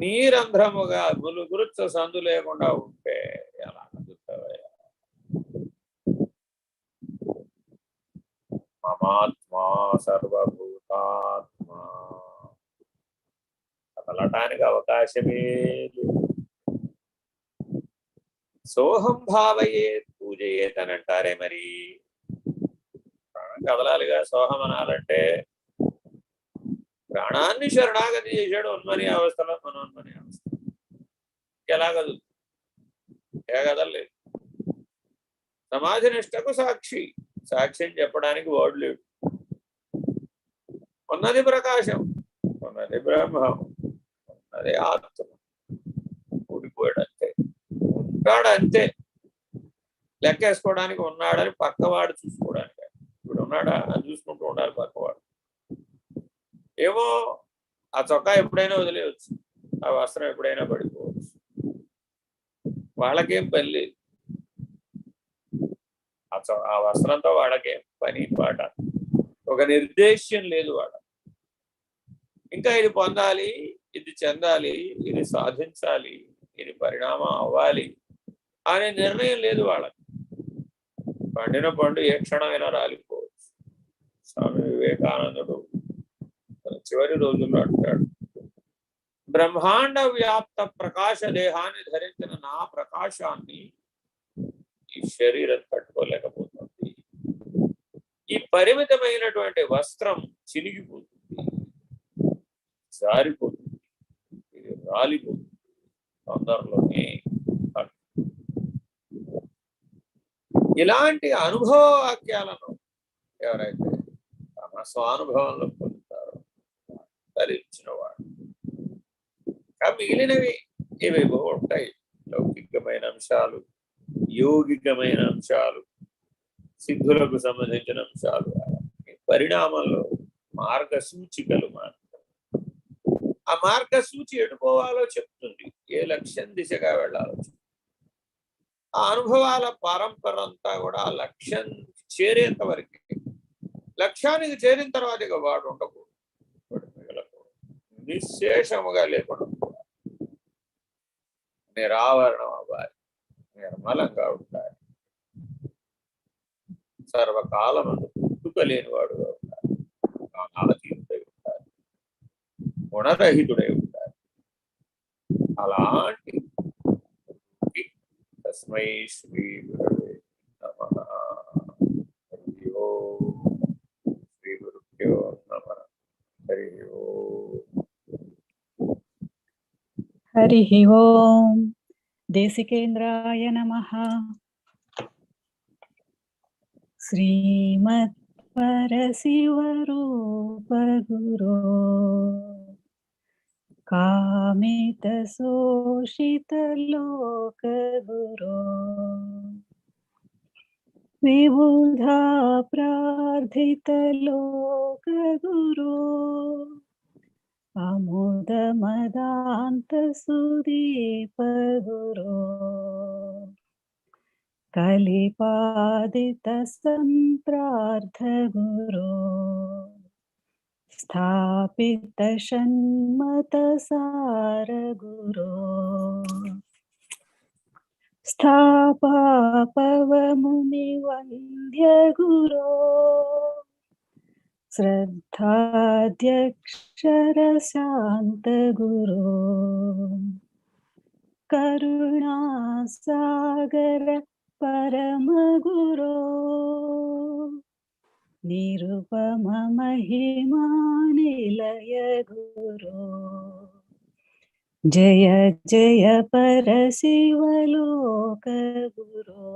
నీరంధ్రముగా ములుగురుచ్చ సందు లేకుండా ఉంటే ఎలా కదులుతావయ్యా? మమాత్మా సర్వభూతాత్మా కదలటానికి అవకాశమే లేదు. సోహం భావయేత్ పూజయేత్ అని అంటారే. మరి ప్రాణం కదలాలిగా. సోహం అనాలంటే ప్రాణాన్ని శరణాగతి చేశాడు ఉన్మని అవస్థలో, మనోన్మని అవస్థ. ఎలా కదులు? ఏ కదలలేదు. సమాధి నిష్టకు సాక్షి, సాక్ష్యం చెప్పడానికి వాడు లేడు. ఉన్నది ప్రకాశం, ఉన్నది బ్రహ్మం, ఉన్నది ఆత్మ. ఊడిపోయాడు అంతే, ఉంటాడు అంతే. లెక్కేసుకోవడానికి ఉన్నాడని పక్కవాడు చూసుకోవడానికి. ఇప్పుడు ఉన్నాడా అని చూసుకుంటూ ఉండాలి పక్కవాడు. ఏమో ఆ చొక్కా ఎప్పుడైనా వదిలేయచ్చు, ఆ వస్త్రం ఎప్పుడైనా పడిపోవచ్చు. వాళ్ళకేం పని లేదు. ఆ వస్త్రంతో వాళ్ళకేం పని పాట, ఒక నిర్దేశ్యం లేదు వాళ్ళ. ఇంకా ఇది పొందాలి, ఇది చెందాలి, ఇది సాధించాలి, ఇది పరిణామం అవ్వాలి అనే నిర్ణయం లేదు వాళ్ళకి. పండిన పండు ఏ క్షణమైనా రాలిపోవచ్చు. స్వామి వివేకానందుడు తన చివరి రోజుల్లో అంటాడు, బ్రహ్మాండ వ్యాప్త ప్రకాశ దేహాన్ని ధరించిన నా ప్రకాశాన్ని ఈ శరీరం తట్టుకోలేకపోతుంది. ఈ పరిమితమైనటువంటి వస్త్రం చినిగిపోతుంది, జారిపోతుంది, ఇది రాలిపోతుంది తొందరలోనే. ఇలాంటి అనుభవ వాక్యాలను ఎవరైతే తమ స్వానుభవంలో పొందుతారో ధరించిన వాడు. మిగిలినవి ఏవేవో ఉంటాయి, లౌకికమైన అంశాలు, యోగికమైన అంశాలు, సిద్ధులకు సంబంధించిన అంశాలు, పరిణామంలో మార్గసూచికలు మాత్రం. ఆ మార్గసూచి ఎటుపోవాలో చెప్తుంది, ఏ లక్ష్యం దిశగా వెళ్ళాలో. ఆ అనుభవాల పరంపర అంతా కూడా ఆ లక్ష్యం చేరేంత వరకు, లక్ష్యానికి చేరిన తర్వాత ఇక వాడు ఉండకూడదు, వాడు మిగలకూడదు, నిశ్శేషముగా లేకుండా నిరావరణం అవ్వాలి, నిర్మలంగా ఉండాలి, సర్వకాలమందు పుట్టుక లేనివాడుగా ఉండాలి, కాలాతీతుడై ఉండాలి, గుణరహితుడై ఉండాలి. అలాంటి తస్మై శ్రీ గురవే నమః. హరి ఓం. శ్రీ గురుభ్యో నమః. హరి ఓం. హరి ఓం. దేశికేంద్రాయ నమః. శ్రీమత్ పరశివరూప గురో కామిత శోషిత లోక గురో విబుధా ప్రార్థిత లోక గురో అముద మదాంత సుదీప గురో కలిపాదిత సంప్రార్థ గురో స్థాపిత షణ్మత సార గురో స్థాపవముని వంద్య గురో శ్రద్ధాధ్యక్షర శాంత గురో కరుణాసాగర పరమ గురో నిరుపమ మహిమా నిలయ గురో జయ జయ పరశివలోక గురో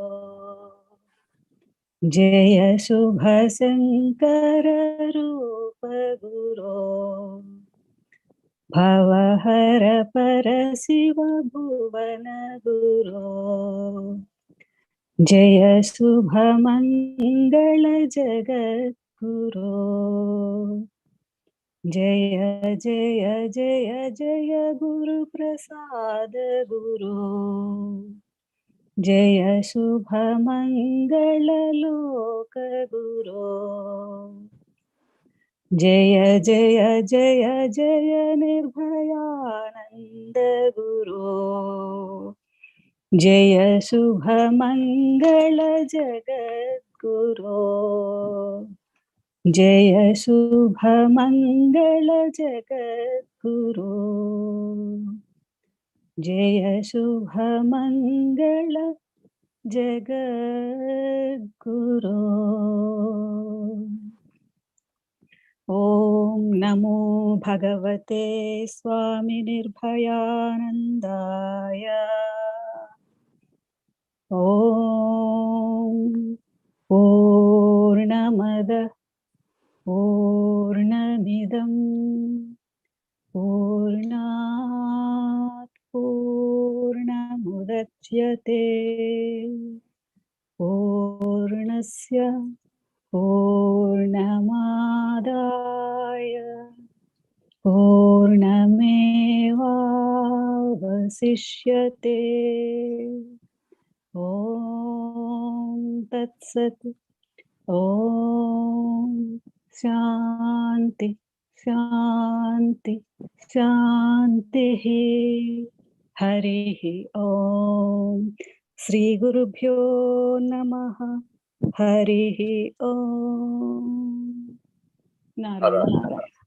జయ శుభ శంకర రూప గురో భవహర పరశివ భువన గురో జయ శుభ మంగళ జగద్గురో జయ జయ జయ జయ గురు ప్రసాద గురో జయ శుభ మంగళ లోక గురో జయ జయ జయ జయ నిర్భయానంద గురో జయ శుభ మంగళ జగద్గురో జయ శుభ మంగళ జగద్గురో జయ శుభ మంగళ జగద్గురో. ఓం నమో భగవతే స్వామి నిర్భయానందాయ. ఓం పూర్ణమద పూర్ణమిదం పూర్ణాత్ పూర్ణముదచ్యతే పూర్ణస్య పూర్ణమాదాయ పూర్ణమేవావశిష్యతే. ఓం తత్సత్. ఓం శాంతి శాంతి శాంతి. హరి ఓం. శ్రీగురుభ్యో నమః. హరి ఓం. నారాయణ నారాయణ.